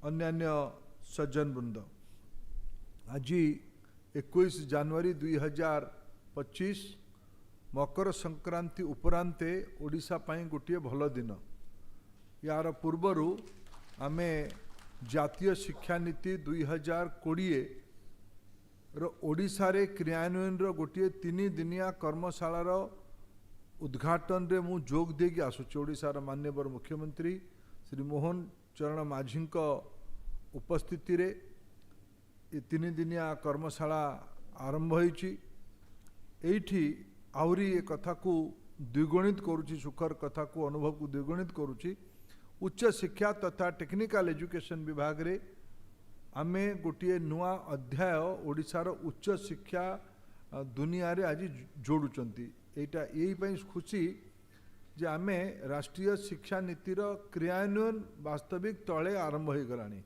अन्यान्य सज्जन वृंद, आज 21 जनवरी 2025 मकर संक्रांति उपरांते ओडिशा पाई गोटे भल दिन। यार पूर्वरु आमे जातीय शिक्षा नीति 2020 ओडिशा रे क्रियान्वयन गोटे 3 दिनिया कर्मशालार उद्घाटन रे मु जोग देगी आसुची। ओडिशार माननीय मुख्यमंत्री श्री मोहन चरण माझी उपस्थिति रे ये 3 दिनिया कर्मशाला आरंभ होईची। एठी आउरी ए कथा को द्विगुणित करुची, सुखर कथा को अनुभव को द्विगुणित करुची। उच्च शिक्षा तथा टेक्निकल एजुकेशन विभाग रे आमे गोटे नुआ अध्याय ओडिशार उच्च शिक्षा दुनिया रे आज जोड़ुचंती। एटा यही पई खुशी जे आमे राष्ट्रीय शिक्षा नीतिर क्रियान्वयन वास्तविक तले आरंभ हो गलानी।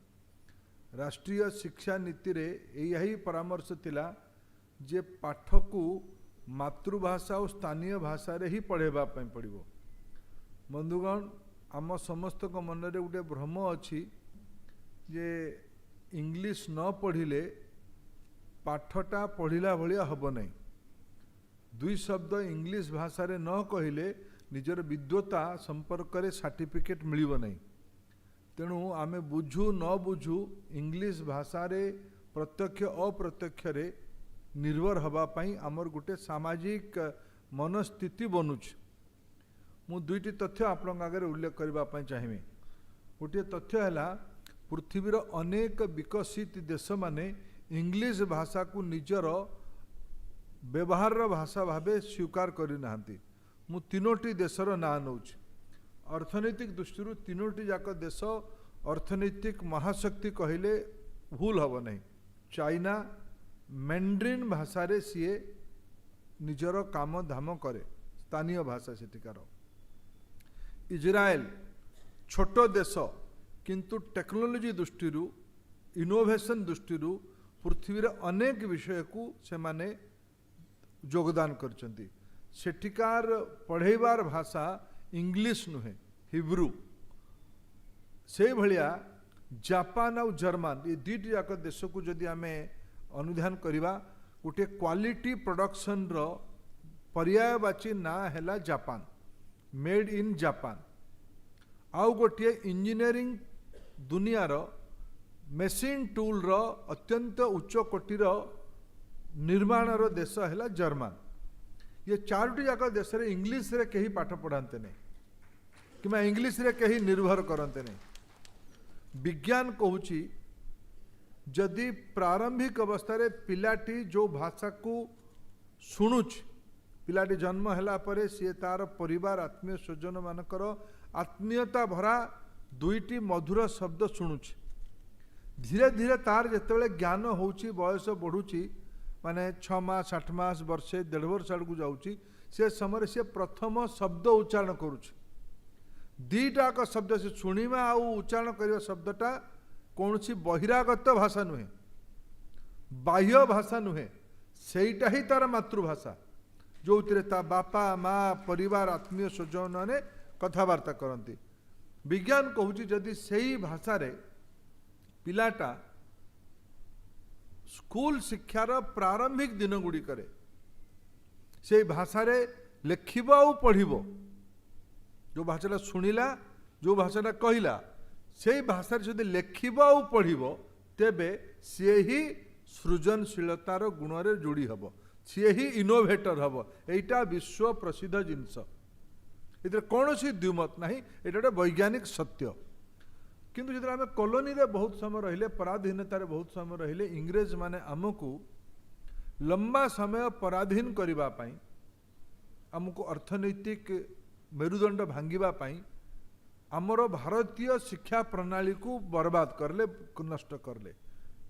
राष्ट्रीय शिक्षा नीति रे यही परामर्श थिला जे पाठ को मातृभाषा और स्थानीय भाषा रे ही पढ़ेबा पई पड़िबो। बंधुगण, आम समस्त को मन रे गोटे भ्रम अछि जे इंग्लिश न पढ़िले पाठटा पढ़िला भलिया हब नहीं। दुई शब्द इंग्लिश भाषा रे न कहिले निजर विद्वता संपर्क रे सर्टिफिकेट मिलिबो नहीं। तेणु आमे बुझू न बुझू इंग्लिश भाषा रे प्रत्यक्ष अप्रत्यक्ष रे निर्भर हवा पाई आमर गोटे सामाजिक मनस्थिति बनुछ। मु दुईटी तथ्य आपण आगे उल्लेख करबा पाई चाहिए। गोटे तथ्य है पृथ्वीर अनेक विकसित देश माने इंग्लिश भाषा को निजर व्यवहार भाषा भावे स्वीकार करि नाहंती। मु तीनोटी देशर ना नौछ। अर्थनैतिक दृष्टि तीनोटी जाक देश अर्थनैतिक महाशक्ति कहले भूल हब नहीं। चाइना मैंड्रिन भाषा रे सीए निजर काम धाम करे, स्थानीय भाषा सेठिकार। इजराइल छोट देश किंतु टेक्नोलोजी दृष्टि इनोवेशन दृष्टि पृथ्वीर अनेक विषय को से माने योगदान करचंती। सेठिकार पढ़ेबार भाषा इंग्लिश नुहे, हिब्रू। से भलिया जापान और जर्मन ये दुईटी जाक देश को जदि आमे अनुध्यान करिबा गोटे क्वालिटी प्रोडक्शन रो पर्यायवाची ना हैला जापान, मेड इन जापान। आउ गोटे इंजीनियरिंग दुनिया रो मेसीन टूल रो अत्यंत उच्च कोटीर निर्माण रो देश है जर्मन। ये चारोटी जाक देश रे इंग्लिश रे कहीं पाठ पढ़ाते नहीं कि इंग्लिश रे कहीं निर्भर करते नहीं। विज्ञान कहूची जदि प्रारंभिक अवस्था रे पिलाटी जो भाषा को शुणुच पिलाटी जन्म हैला परे सी तार परिवार आत्मीय स्वजन मानकर आत्मीयता भरा दुईटी मधुर शब्द शुणुच धीरे धीरे तार जितेबाला ज्ञान होउची बयस बढ़ुची माने 6 मास 8 मास वर्षे 1.5 वर्ष आड़क जाऊँगी से समय से प्रथम शब्द उच्चारण करुच दीटाक शब्द से शुणा आउ उच्चारण करने शब्दटा कौन सी बहिरागत भाषा नुहे बाह्य भाषा नुहे सेटा ही तार मातृभाषा जो ता बापा माँ परिवार आत्मीय स्वजन ने कथबार्ता करती। विज्ञान कहूँ जदि सही भाषा रे पिलाटा स्कूल शिक्षार प्रारंभिक दिन गुड़िक से भाषा रे लेखिब आ पढ़िब जो भाषाटा शुणिला जो भाषाटा कहला से भाषा जदि लेखिब आ पढ़िब तेबे सी ही सृजनशीलतार गुण रे जोड़ी हब सी ही इनोवेटर हम एटा विश्व प्रसिद्ध जिनस ए कौन सी द्विमत ना ये गोटे वैज्ञानिक सत्य। किंतु जो आम कॉलोनी रे बहुत समय रहिले पराधीनतार बहुत समय रहिले इंग्रेज माने आमको लंबा समय पराधीन करने आमको अर्थनैतिक मेरुदंड भांगापी आमर भारतीय शिक्षा प्रणाली को बर्बाद करले नष्ट करले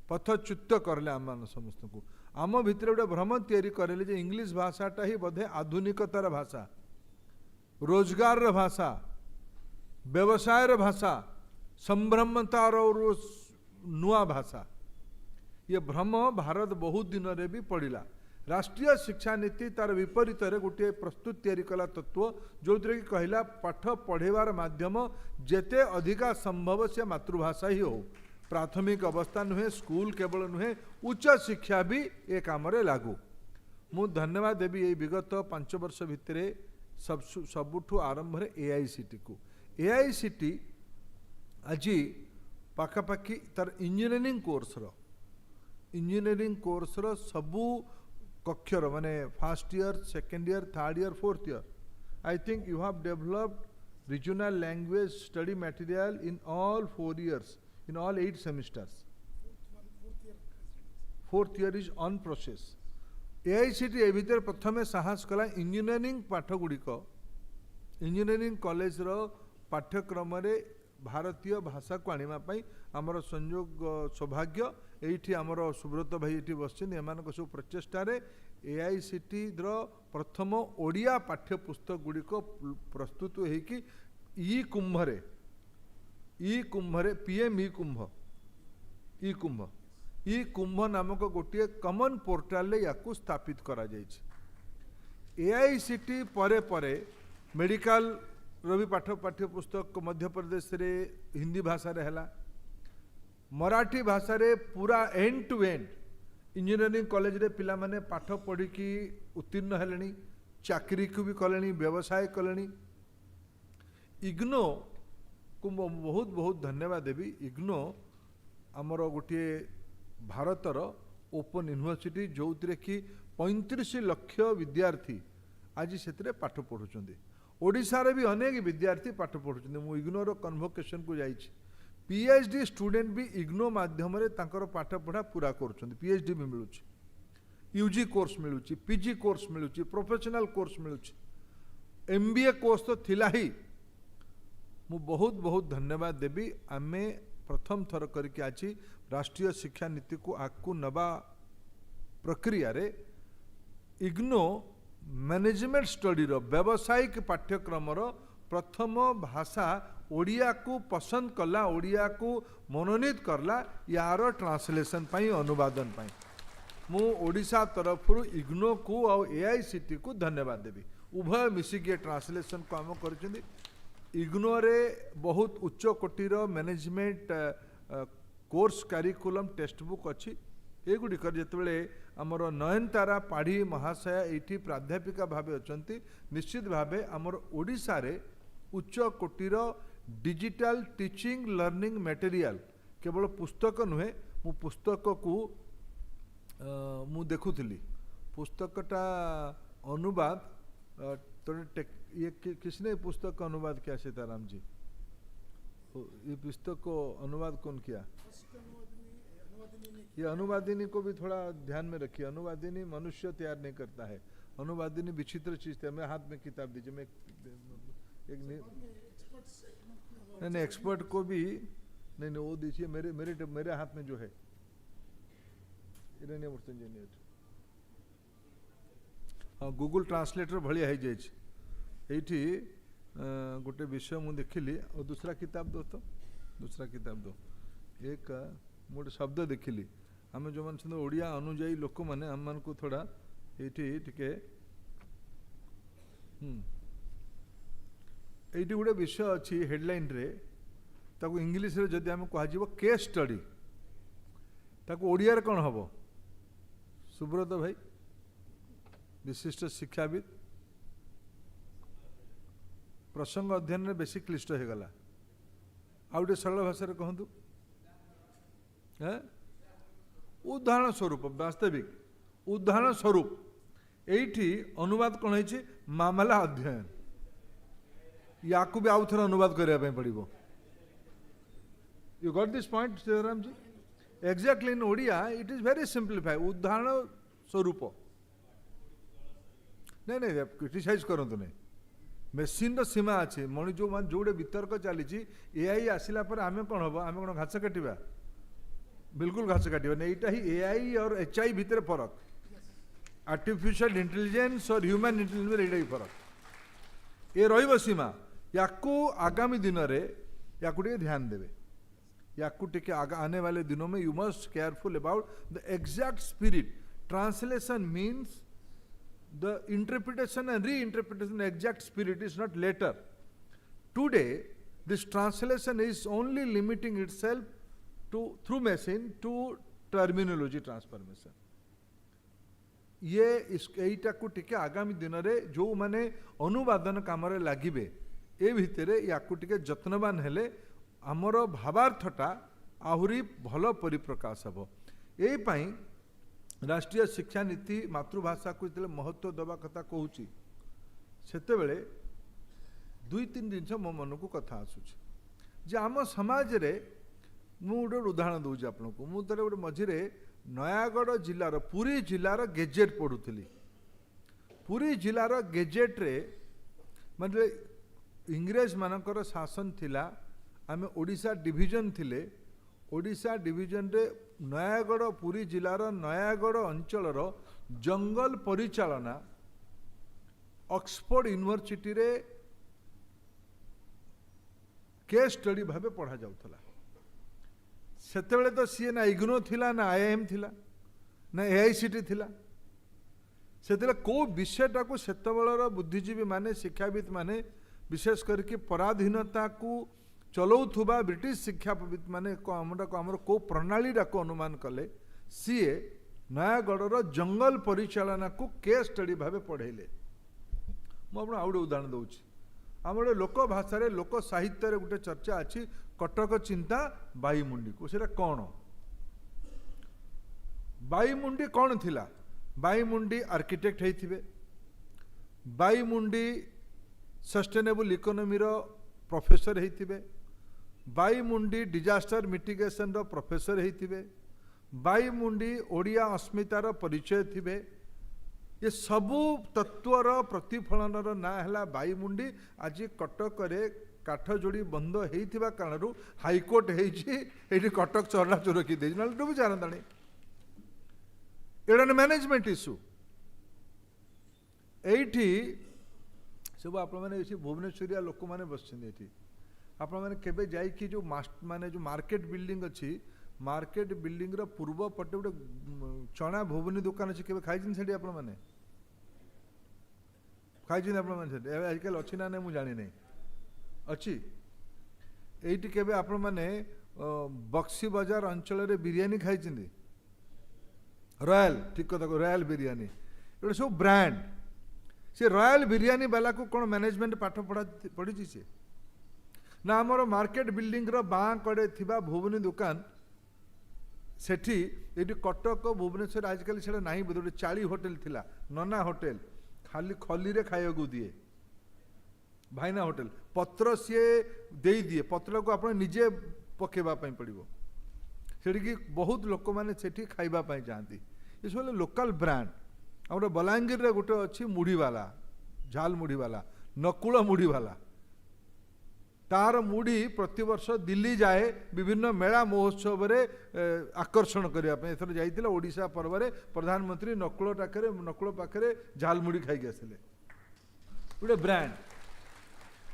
पथच्युत करले आम समस्त को आम भितर गोटे भ्रम तैयारी करेले जे इंग्लिश भाषाटा ही बोधे आधुनिकतार भाषा रोजगार भाषा व्यवसाय भाषा संभ्रमतार और नुआ भाषा ये भ्रम भारत बहुत दिन रे भी पड़ा। राष्ट्रीय शिक्षा नीति तार विपरीत रे गोटे प्रस्तुत तैयारी कला तत्व जो कि कहला पाठ पढ़ेबार माध्यम जेते अधिका संभव से मातृभाषा ही हो प्राथमिक अवस्था नुहे स्कूल केवल नुहे उच्च शिक्षा भी ए काम रे लागू। मु धन्यवाद देवी ये विगत 5 वर्ष भितर सबुठु आरंभ रे एआईसीटी को एआईसीटी आज पाखापाखि तार इंजीनियरिंग कोर्स रो सबू कक्षर माने first year second year third year fourth year I think you have developed regional language study material in all 4 years in all 8 semesters fourth year is on process। AICTE भीतर प्रथमे साहस कला engineering पाठ गुड़िक engineering college रो पाठ्यक्रम रे भारतीय भाषा को आने आमर संयोग सौभाग्य ये आमर सुब्रत भाई ये बस सब प्रचेषार एआईसीटी प्रथम ओडिया पाठ्यपुस्तक गुड़िक प्रस्तुत होगी ई कुंभरे पीएम ई कुंभ नामक गोटे कॉमन पोर्टाल या स्थापित करा एआईसीटी परे परे मेडिकल रवि पाठ्यपुस्तक मध्य प्रदेश रे हिंदी भाषा रे हला मराठी भाषा रे पूरा end to end engineering college रे पिला माने पाठ पढ़ी की उत्तीर्ण हेलेनी चाकरी को भी कलेनी व्यवसाय कलेनी। इग्नो को बहुत बहुत धन्यवाद देवी। इग्नो आमर गोटे भारतर ओपन यूनिवर्सिटी जो कि 35 लाख विद्यार्थी आज से पाठ पढ़ुଛନ୍ତି। ओडिशा रे भी अनेक विद्यार्थी पाठ पढ़ुଛନ୍ତି। मु इग्नोर कन्वोकेशन को जाइछि पीएचडी स्टूडेंट भी इग्नो माध्यम रे तांकर पाठ पढ़ा पूरा करुଛନ୍ତି। पीएचडी भी मिलुछि यूजी कोर्स मिलुछि पीजी कोर्स मिलुछि प्रोफेशनल कोर्स मिलुछि एमबीए कोर्स तो थिला ही। मु बहुत बहुत धन्यवाद देवी। आमे प्रथम थर करके आछि राष्ट्रीय शिक्षा नीति को आगु नवा प्रक्रिया रे इग्नो मैनेजमेंट स्टडी रो व्यावसायिक पाठ्यक्रम रो प्रथम भाषा ओडिया को पसंद कला ओडिया को मनोनीत करला यार ट्रांसलेशन पाई अनुवादन पाई मु ओडिशा तरफ इग्नो को और एआईसीटी को धन्यवाद देवी। उभय मिसिके ट्रांसलेशन को आम कर इग्नो रे बहुत उच्च कोटीर management course curriculum textbook अच्छी एगुड़िक जितेबाला आमर नयनतारा पाढ़ी महाशया ये प्राध्यापिका भाव अच्छा निश्चित भाव आमर ओडिशा रे उच्च कोटीर डिजिटल टीचिंग लर्निंग मटेरियल केवल पुस्तक नुहे मु पुस्तक को मु देखुली पुस्तकटा अनुवाद तो ये किसने पुस्तक का अनुवाद किया सीताराम जी? ये पुस्तक को अनुवाद कौन किया? ये अनुवादिनी को भी थोड़ा ध्यान में रखिए। अनुवादिनी मनुष्य तैयार नहीं करता है, अनुवादिनी विचित्र चीज है। मेरे हाथ में किताब दीजिए, मैं एक नहीं एक्सपर्ट को भी नहीं वो दीजिए। मेरे मेरे मेरे हाथ में जो है हाँ गूगल ट्रांसलेटर भाया है जाइए ये गोटे विषय मुझे देखिली। और दूसरा किताब दो, तो दूसरा किताब दो। एक गोटे शब्द देखिली आम जो मान ओडिया अनुजाई लोक मैंने आम मान को थोड़ा ये टिके ये गोटे विषय अच्छी हेडलाइन रे ताको इंग्लिश रे जदि आम कह केस स्टडी ताको ओडिया रे कौन हम? सुब्रत भाई विशिष्ट शिक्षाविद प्रसंग अध्ययन में बेसी क्लिष्ट हो गला। आउटे सरल भाषा कहतु उदाहरण स्वरूप वास्तविक उदाहरण स्वरूप एठी अनुवाद कौन है मामला अध्ययन या भी आउ थे अनुवाद करने पड़ो। You got this point Sitaram ji? Exactly in Odia it is very simplify उदाहरण स्वरूप। नहीं नहीं क्रिटिसाइज करतु नहीं, मेसीन सीमा अच्छे मणि जो मान जोड़े वितर्क चली एआई आसला आम कौन हम आम कौन घास काटा? बिल्कुल घास काटा नहीं। यहाँ ही एआई और एचआई भितर फरक, आर्टिफिशियल इंटेलिजेंस और ह्यूमन इंटेलिजेंस यहाँ ही फरक ये रही सीमा। या आगामी दिन में या ध्यान देवे, या आने वाले दिनों में you must careful about the exact spirit. Translation means the interpretation and reinterpretation exact spirit is not later. Today this translation is only limiting itself to through machine to terminology transformation. ये यहीटा को टिके आगामी दिन में जो माने अनुवादन काम लगे ए भितर या जत्नवान हेले आमर भावार्थटा आहुरी भल परिप्रकाश हम। यही राष्ट्रीय शिक्षा नीति मातृभाषा को जो महत्व दबा कथा कहूँ से दुई तीन जिनस मो मन को कथा आसूँ आम समाज रे मुझे उदाहरण दूसरी आपन को मुझे गोटे मझे नयागढ़ जिलार पुरी जिलार गेजेट पढ़ुली। पुरी जिलार गेजेट रे मतलब इंग्रेज मानकर शासन थिला आमे ओडिशा डिविजन थिले। ओडिशा डिविजन रे नयागढ़ पुरी जिलार नयागढ़ अंचलर जंगल परिचालना ऑक्सफोर्ड यूनिवर्सिटी रे केस स्टडी भावे पढ़ा जाउथला। सेतेबेले तो सी ना इग्नो थिला ना आईआईएम थिला ना एआईसीटी थिला। सेतेबेले को विषयटा को सेतेबेलर बुद्धिजीवी माने शिक्षाविद माने विशेष करके पराधीनता को चलाउथुबा ब्रिटिश शिक्षाविद माने आमर को प्रणाली को अनुमान कले सीए नयागढ़ जंगल परिचालना को केस स्टडी भावे पढ़ेले। मुझे आउ उदाहरण दूसरी आम लोक भाषा लोक साहित्य गोटे चर्चा अच्छी कटक चिंता बाईमुंडी को सेटा कौन बाईमुंडी कौन थिला? बाईमुंडी आर्किटेक्ट होइथिबे, बाईमुंडी सस्टेनेबल इकोनॉमी रो प्रोफेसर होइथिबे, बाईमुंडी डिजास्टर मिटिगेशन रो प्रोफेसर होइथिबे, बाईमुंडी ओडिया अस्मितार परिचय थिबे। ये सबू तत्वर प्रतिफलन ना है बाईमुंडी। आज कटक रे काठ जोड़ी बंद होइथिबा कारणरू हाईकोर्ट होइछि कटक चरला चोर की दे ना डूबी जानतानी एडन मैनेजमेंट इश्यू एठी सब आप भुवनेश्वरिया लोक मैंने बस आपने जाइए जो माने जो मार्केट बिल्डिंग अच्छी मार्केट बिल्डिंग रो पूर्व पटे गोटे चना भुवनी दुकान अच्छी के खाई से आपने खाई आजकल अच्छी ना नहीं जानी नहीं अच्छी एटी के आपने बक्सी बाजार अंचल बिरियानी खाई रॉयल ठीक कथा रॉयल बिरियानी ये सब ब्रांड से रॉयल बिरियानी वाला को कौन मैनेजमेंट पाठ पढ़ी सी ना आमर मार्केट बिल्डिंग रो बाँ कड़े थिबा भुवनी दुकान सेठी ये कटक भुवनेश्वर आजकल से ना बोधे चाली होटेल थिला नना होटेल खाली खली रे खाइबा दिए भाईना होटेल पत्र सी दे दिए पत्र को आप निजे पकेवाई पड़ो से बहुत लोक मैंने सेठी खाइबापी जाती ये सब लोकल ब्रांड आम बलांगीर रे गोटे अच्छी मुढ़ीवाला झाल मुढ़ीवाला नकुल मुढ़ीवाला तार मुढ़ी प्रतिवर्ष दिल्ली जाए विभिन्न मेला महोत्सव रे आकर्षण करने एथर जाइतिला ओडिशा पर्व रे प्रधानमंत्री नकुल पाखे झाल मुढ़ी खाई आसिले गोटे ब्रांड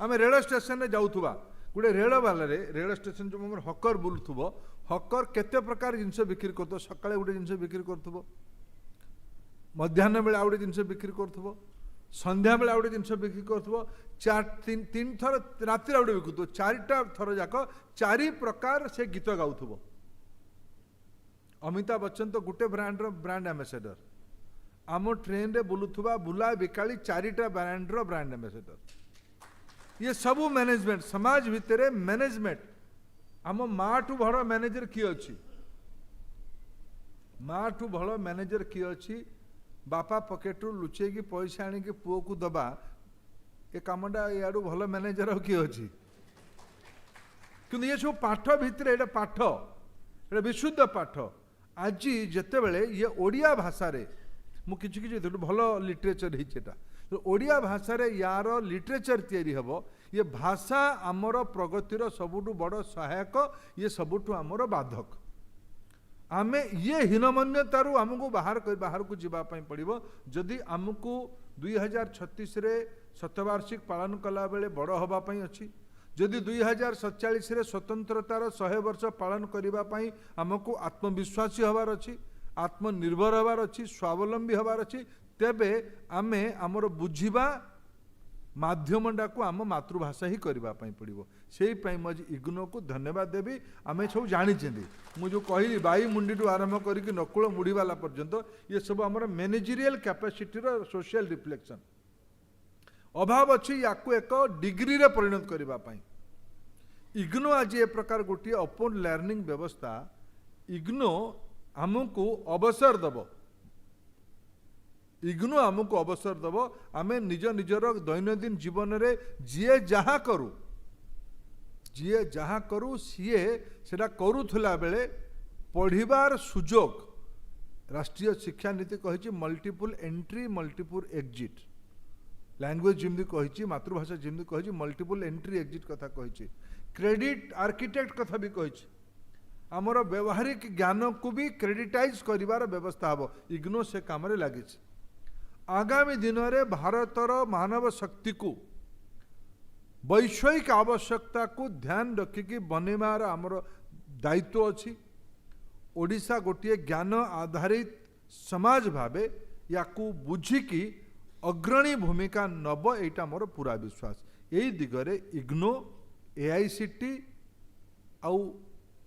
आम रेल स्टेशन रे जाऊथुबा गोटे रेल स्टेशन जो आम हकर बुलुथुबो हकर केते प्रकार जिनस बिक्री कर सकाळे गोटे जिनस बिक्री करथुबो मध्याह्न बेला गोटे जिनस बिक्री करथुबो संध्या बेला गोटे जिनस बिक्री करथुबो तीन थर राति गोटे बिकुथुबो चारिटा थर जाक चारि प्रकार से गीत गाउथुबो अमिताभ बच्चन तो गोटे ब्रांड एम्बेसडर आम ट्रेन रे बुलुथुबा बुला बिकाली चारिटा ब्रांड एम्बेसडर ये सबू मैनेजमेंट समाज भितर मैनेजमेंट आम माँ ठू बड़ मैनेजर किए अच्छी माँ ठू बड़ मैनेजर किए अच्छी बापा पकेटू लुचेकी पैसा आनिकी पुओ को दबा ये कामटा याडू भल मैनेजर किए अच्छी कि ये सब पाठ भितर ये पाठ ये विशुद्ध पाठ आज जिते बड़े ये ओडिया भाषा रे मु किछि भल लिटरेचर होता ओडिया भाषा रे यार लिटरेचर तैयारी हबो ये भाषा आमर प्रगतिर सबुठु बड़ सहायक ये सबुठु आमर बाधक आमे ये हीनमन्यतारू आमको बाहर को जीवाई पड़ो जदि आमको 2036 रे शतवार्षिक पालन कला बेले बड़ हवापाई अच्छी जदि 2047 रे स्वतंत्रतार 100 वर्ष पालन करने आमको आत्मविश्वासी हबार अच्छी आत्मनिर्भर हबार अच्छी स्वावलंबी हबार अच्छी तेबे आमे आमर बुझिबा माध्यमटा को आम मातृभाषा ही करने पड़ो से आज इग्नो को धन्यवाद देवी आमे सब जानी मुझे कहली बाई मुंडी टू आरंभ करके नकुल मुढ़ीवाला पर्यंत ये सब आमर मैनेजरियल कैपेसिटी सोशल रिफ्लेक्शन अभाव अच्छी या एक डिग्री रे परिणत करने इग्नो आज ए प्रकार गोटे ओपन लर्निंग व्यवस्था इग्नो आमको अवसर दब इग्नो आमको अवसर दब आमे निज निजर दैनंदिन जीवन रे जी जहाँ करू सीए सेटा करूथला बेले पढ़िबार सुजोग राष्ट्रीय शिक्षा नीति कही multiple entry multiple exit language जमी कही मातृभाषा जमी कही मल्टीपुल एंट्री एग्जिट कथा कही क्रेडिट आर्किटेक्ट कथा भी कही आमर व्यवहारिक ज्ञान को भी क्रेडिटाइज करिवार व्यवस्था हम इग्नो से काम रे लगी आगामी दिन में भारतर मानव शक्ति को वैषयिक आवश्यकता को ध्यान रखिकी बनवार आमर दायित्व अच्छी ओडिशा गोटे ज्ञान आधारित समाज भावे या बुझिकी अग्रणी भूमिका नब एटा मोर पूरा विश्वास यही दिगरे इग्नो एआईसीटी आउ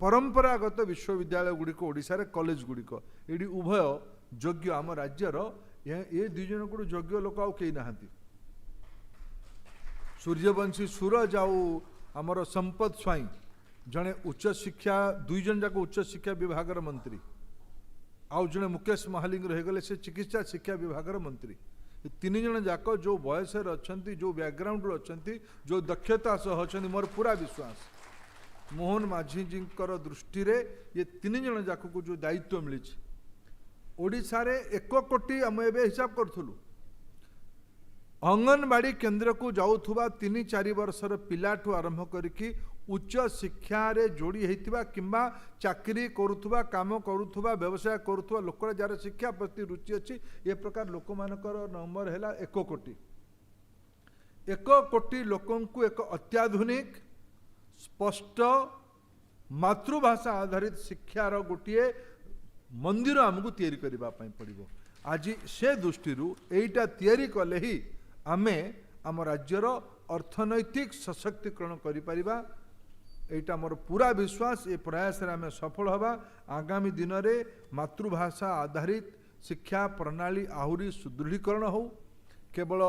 परंपरागत विश्वविद्यालय गुड़िक ओडिशा रे कॉलेज गुड़िक ये उभय योग्य आम राज्यर ये दुई जन को योग्य लोक आउ कई नहांती सूर्यवंशी सूरज आउ आमर संपद स्वाई जड़े उच्च शिक्षा दुई जन जाक उच्च शिक्षा विभाग मंत्री आउ जड़े मुकेश महालिंग रहीगले से चिकित्सा शिक्षा विभाग मंत्री तीन जन जाक जो बयस अच्छा जो बैकग्राउंड अच्छा जो दक्षता सह अच्छा मोर पूरा विश्वास मोहन माझी जी दृष्टि रे ये तीन जन जाक को जो दायित्व मिली ओडिशा रे 1 कोटी आम ए हिसाब करूँ अंगनवाड़ी केन्द्र को जाऊथुबा 3-4 वर्षर पिलाठू आरंभ करिकी उच्च शिक्षा रे जोड़ी होइतिबा किंबा चाकरी करुथुबा काम करुथुबा व्यवसाय करुथुबा लोक जार शिक्षा प्रति रुचि अच्छी ये प्रकार लोक मानकर नंबर है 1 कोटी 1 कोटी लोकन को एक अत्याधुनिक स्पष्ट मातृभाषा आधारित शिक्षार गोटे मंदिर आमको तैयारी करने पड़ो आज से दृष्टि एटा तैयारी कले ही आमे आम राज्यर अर्थनैतिक सशक्तिकरण करिपरिबा एटा मोर पूरा विश्वास ये प्रयास आम सफल हवा आगामी दिन में मातृभाषा आधारित शिक्षा प्रणाली आहुरी सुदृढ़ीकरण हो केवल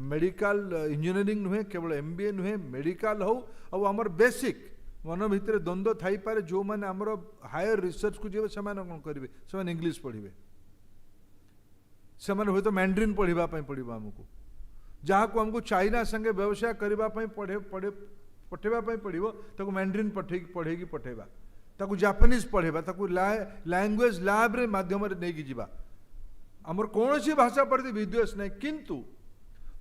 मेडिकल इंजीनियरिंग नुहे केवल MBA नुहे मेडिकल हो और आमर बेसिक मन भितर द्वंद्व थाई पारे जो माने हमर हायर रिसर्च को जेबे से माने कोन करिवे से माने इंग्लिश पढ़िबे से माने होय तो मैंड्रिन पढ़िबा पई पड़िबा हमको जहाँ को हमको चाइना संगे व्यवसाय करबा पई पठेबा पई पड़िबो ताको मैंड्रिन पढ़ेगी पठेबा ताको जापानीज पढ़ेबा ताको लैंग्वेज लैब रे माध्यम रे नै कि जीवा हमर कोनोसी भाषा प्रति विद्वेष नै किंतु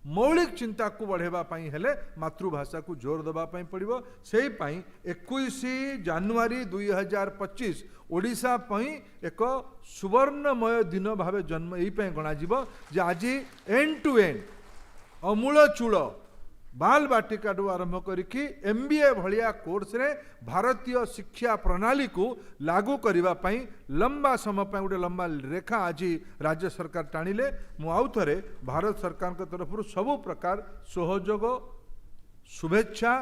मौलिक चिंता को बढ़ेबा पई हेले मातृभाषा को जोर दबा पई पड़िबो सेही पई 21 जनवरी 2025 ओडिशा पई एक सुवर्णमय दिन भावे जन्म एई पई गणा जीवो जे आज एंड टू एंड अमूल चूल बाल बाटिका आरंभ करिकी MBA भलिया कोर्स रे भारतीय शिक्षा प्रणाली को लागू करिबा पई लंबा समय पई गोटे लंबा रेखा आज राज्य सरकार टाणिले मु आउ थरे भारत सरकार के तरफ सबु प्रकार सहयोग शुभेच्छा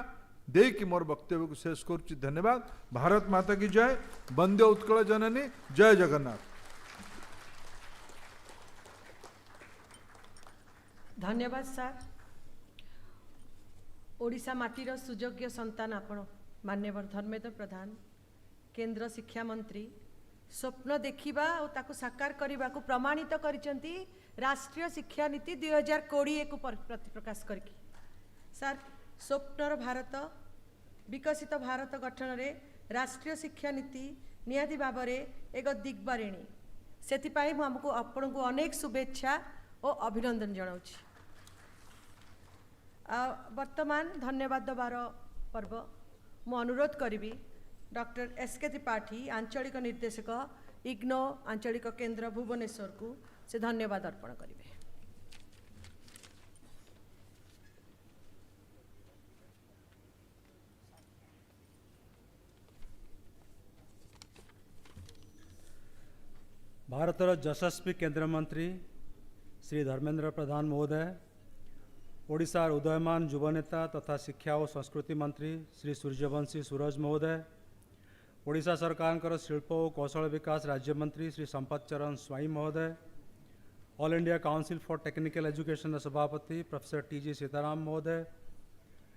दे कि मोर वक्तव्य को शेष करुच्ची। धन्यवाद। भारत माता की जय। वंदे उत्कल जननी। जय जगन्नाथ। धन्यवाद सर। ओडिशा माटीर सुयोग्य संतान आपण मान्यवर धर्मेंद्र प्रधान केंद्र शिक्षा मंत्री स्वप्न देखिबा और ताकू साकार करने को प्रमाणित करिसेंती राष्ट्रीय शिक्षा नीति 2020 को प्रकाश करके। सर स्वप्नर भारत विकसित भारत गठन रे राष्ट्रीय शिक्षा नीति निहाती भाव में एक दिग्बारिणी से हमको आपण को अनेक शुभेच्छा और अभिनंदन जनाऊँ। वर्तमान धन्यवाद दबार पर्व मु अनुरोध करी डॉक्टर SK त्रिपाठी आंचलिक निर्देशक इग्नो आंचलिक केंद्र भुवनेश्वर को से धन्यवाद अर्पण करेंगे। भारतर यशस्वी केंद्र मंत्री श्री धर्मेंद्र प्रधान महोदय, ओडिशार उदयमान युवनेता तथा शिक्षा और संस्कृति मंत्री श्री सूर्यवंशी सूरज महोदय, ओडिशा सरकार शिल्प और कौशल विकास राज्य मंत्री श्री संपत चरण स्वाई महोदय, all India council for technical education सभापति प्रोफेसर TG सीताराम महोदय,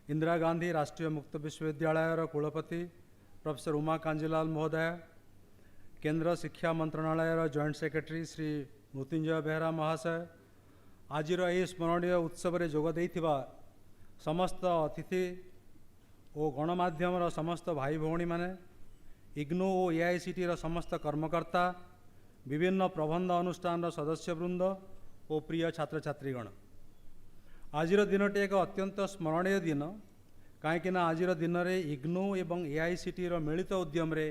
इंदिरा गांधी राष्ट्रीय मुक्त विश्वविद्यालय कुलपति प्रोफेसर उमा कांजीलाल महोदय, केंद्र शिक्षा मंत्रणालय जॉइंट सेक्रेटरी श्री मृत्युंजय बेहरा महाशय, आज स्मरणीय उत्सव रे जोग देइथिबा समस्त अतिथि और गणमाध्यम समस्त भाई भौणी माने, इग्नो और AICT समस्त कर्मकर्ता, विभिन्न प्रबंध अनुष्ठान सदस्यवृंद और प्रिय छात्र छात्रीगण, आज दिनटी एक अत्यंत स्मरणीय दिन कहीं आज दिन में इग्नो एवं AICT मिलित उद्यम रे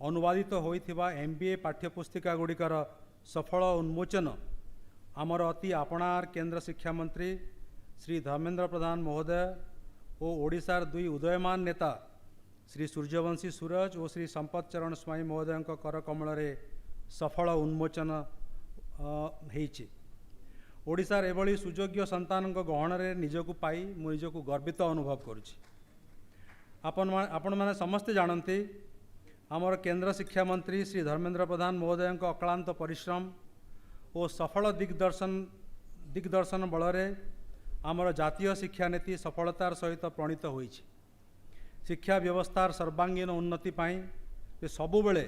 अनुवादित होइथिबा MBA पाठ्यपुस्तिका गुड़िकर सफल उन्मोचन आमर अति आपणार केंद्र शिक्षा मंत्री श्री धर्मेंद्र प्रधान महोदय और ओडिशार दुई उदयमान नेता श्री सूर्यवंशी सूरज और श्री संपत चरण स्वाई महोदय कर कमल रे सफल उन्मोचन होइछि। ओडिशार एभली सुयोग्य संतान गहन रे निजको पाई मु निजको गर्वित अनुभव करुछि। आपण माने समस्ते जानती आमर केंद्र शिक्षा मंत्री श्री धर्मेंद्र प्रधान महोदय अक्लांत परिश्रम और सफल दिग्दर्शन बल आमर जातीय शिक्षा नीति सफलतार सहित प्रणीत होइछि। शिक्षा व्यवस्थार सर्वांगीन उन्नति पाई सबुबले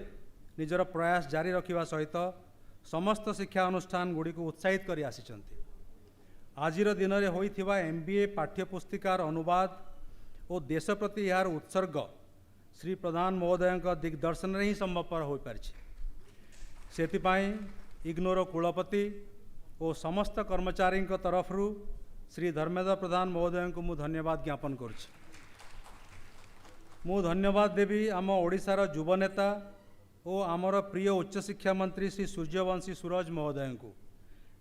निजर प्रयास जारी रखिबा सहित समस्त शिक्षा अनुष्ठान गुड़ी को उत्साहित करी आसिचंती। आजिर दिन में होइथिबा MBA पाठ्यपुस्तिकार अनुवाद और देश प्रति यार उत्सर्ग श्री प्रधान महोदय दिग्दर्शन ही संभवपर हो पारिछि। सेतिपाई इग्नोर कुलपति और समस्त कर्मचारी तरफ श्री धर्मेंद्र प्रधान महोदय को मु धन्यवाद ज्ञापन करुछि। मु धन्यवाद देवी आम ओडिशार युवनेता और आमर प्रिय उच्च शिक्षा मंत्री श्री सूर्यवंशी सूरज महोदय को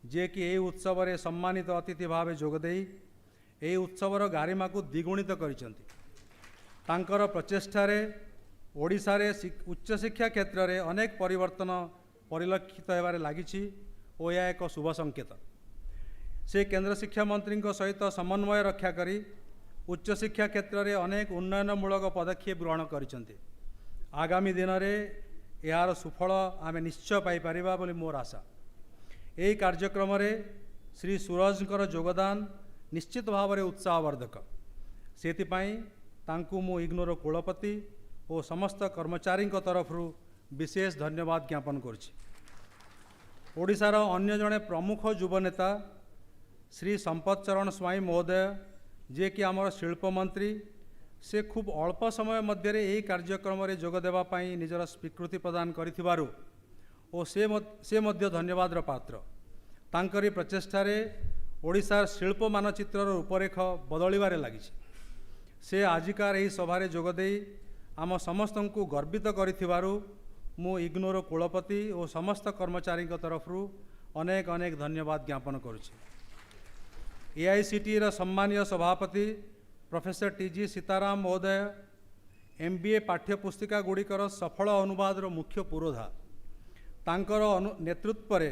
जे कि यही उत्सव रे सम्मानित अतिथि भाव जोगदे यही उत्सवर गारिमा को द्विगुणित करिसेंती। तांकर प्रचेष्टारे ओडिशा रे उच्च शिक्षा क्षेत्र में अनेक परिवर्तन परिलक्षित होबार लागिछि और यह एक शुभ संकेत। से केंद्र शिक्षा मंत्री सहित समन्वय रक्षा करी उच्च शिक्षा क्षेत्र में अनेक उन्नयनमूलक पदक्षेप ग्रहण करिसेंती। आगामी दिन में यार सुफल आम निश्चय पाइपर बोली मोर आशा। यही कार्यक्रम रे श्री सूरजकर योगदान निश्चित भाव में उत्साहवर्धक। सेतिपाई तांकु मु इग्नोर कुलपति और समस्त कर्मचारी तरफ विशेष धन्यवाद ज्ञापन करुछि। ओडिशार अन्य जड़े प्रमुख युवनेता श्री संपत चरण स्वाई महोदय जे कि आमर शिल्प मंत्री से खूब अल्प समय मध्य यही कार्यक्रम रे जोग देवा पाई निजर स्वीकृति प्रदान करिथिबारु और से मध्य धन्यवाद पात्र। तांकरी प्रचेष्टारे ओडिशार शिल्प मानचित्र रूपरेख बदलिबारे लागिछि। से आजिकार यही सभारे जोग देई आम समस्त को गर्वित करिथिबारु मु इग्नोर कुलपति और समस्त कर्मचारी तरफ अनेक अनेक धन्यवाद ज्ञापन करुछि। AICTE सम्मानीय सभापति प्रोफेसर TG सीताराम महोदय MBA पाठ्यपुस्तिका गुड़िकर सफल अनुवाद मुख्य पुरोधा। तांकर नेतृत्व रे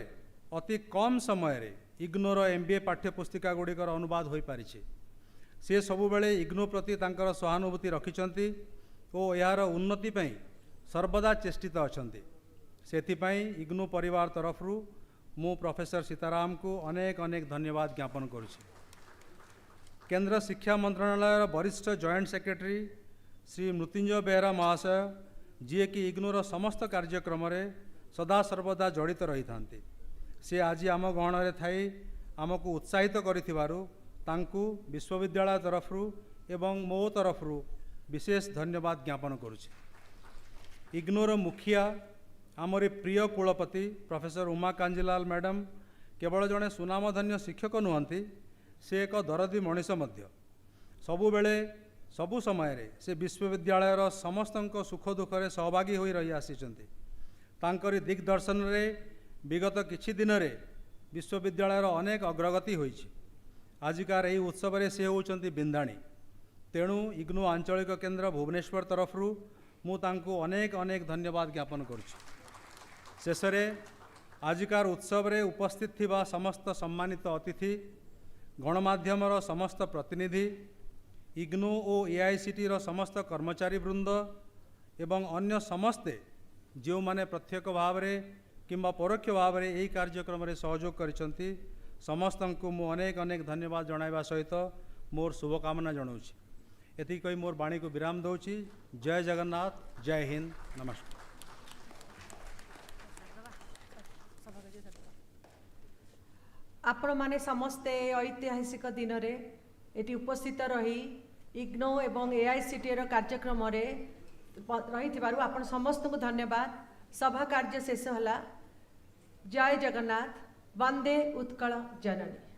अति कम समय रे इग्नोर MBA पाठ्यपुस्तिका गुड़िकर अनुवाद हो पारिछि। से सबुबेले इग्नो प्रति तांकर सहानुभूति रखिछंती और यार उन्नति पई सर्वदा चेष्टित अछंती। सेथिपई इग्नो परिवार तरफरु मु प्रोफेसर सीताराम को अनेक अनेक धन्यवाद ज्ञापन करुछि। केंद्र शिक्षा मंत्रालय वरिष्ठ जॉइंट सेक्रेटरी श्री मृत्युंजय बेहरा महाशय जी कि इग्नोर समस्त कार्यक्रम रे सदा सर्वदा जड़ित रही थांती। से आज आम गहन रे थाई आमको उत्साहित करिथिबारु तांकु विश्वविद्यालय तरफरु एवं मो तरफरु विशेष धन्यवाद ज्ञापन करुछि। इग्नोर मुखिया आमरी प्रिय कुलपति प्रोफेसर उमा कांजीलाल मैडम केवल जड़े सुनामधन्य शिक्षक नुहंती, से एक दरदी मनीष मध्य। सबुबेले सबु समय रे से विश्वविद्यालयर समस्त सुख दुखरे सहभागी होई रही आसीचंती। तांकरी दिग्दर्शन रे विगत किछि दिन रे विश्वविद्यालयर अनेक अग्रगति होईछि। आजिकार यही उत्सव रे से होउचंती बिंदाणी। तेणु इग्नो आंचलिक केंद्र भुवनेश्वर तरफरु मु तांको अनेक अनेक धन्यवाद ज्ञापन करुछि। शेषरे आजिकार उत्सव रे उपस्थित थिबा समस्त सम्मानित अतिथि, गणमाध्यमर समस्त प्रतिनिधि, इग्नो और AICTE रो समस्त कर्मचारी वृंद एवं अन्य समस्ते जो माने प्रत्यक्ष भाव रे किंबा परोक्ष भाव रे एही कार्यक्रम रे सहयोग करिसंती, समस्त को मु अनेक अनेक धन्यवाद जणाइबा सहित मोर शुभकामना जणाउछि। एति कही मोर वाणी को विराम दउछि। जय जगन्नाथ, जय हिंद, नमस्कार। आपण माने समस्ते ऐतिहासिक दिन रे एटी उपस्थित रही इग्नो एवं AICTE रो कार्यक्रम रे रही थिबारु आपण समस्त को धन्यवाद। सभा कार्य शेष होला। जय जगन्नाथ, वंदे उत्कल जननी।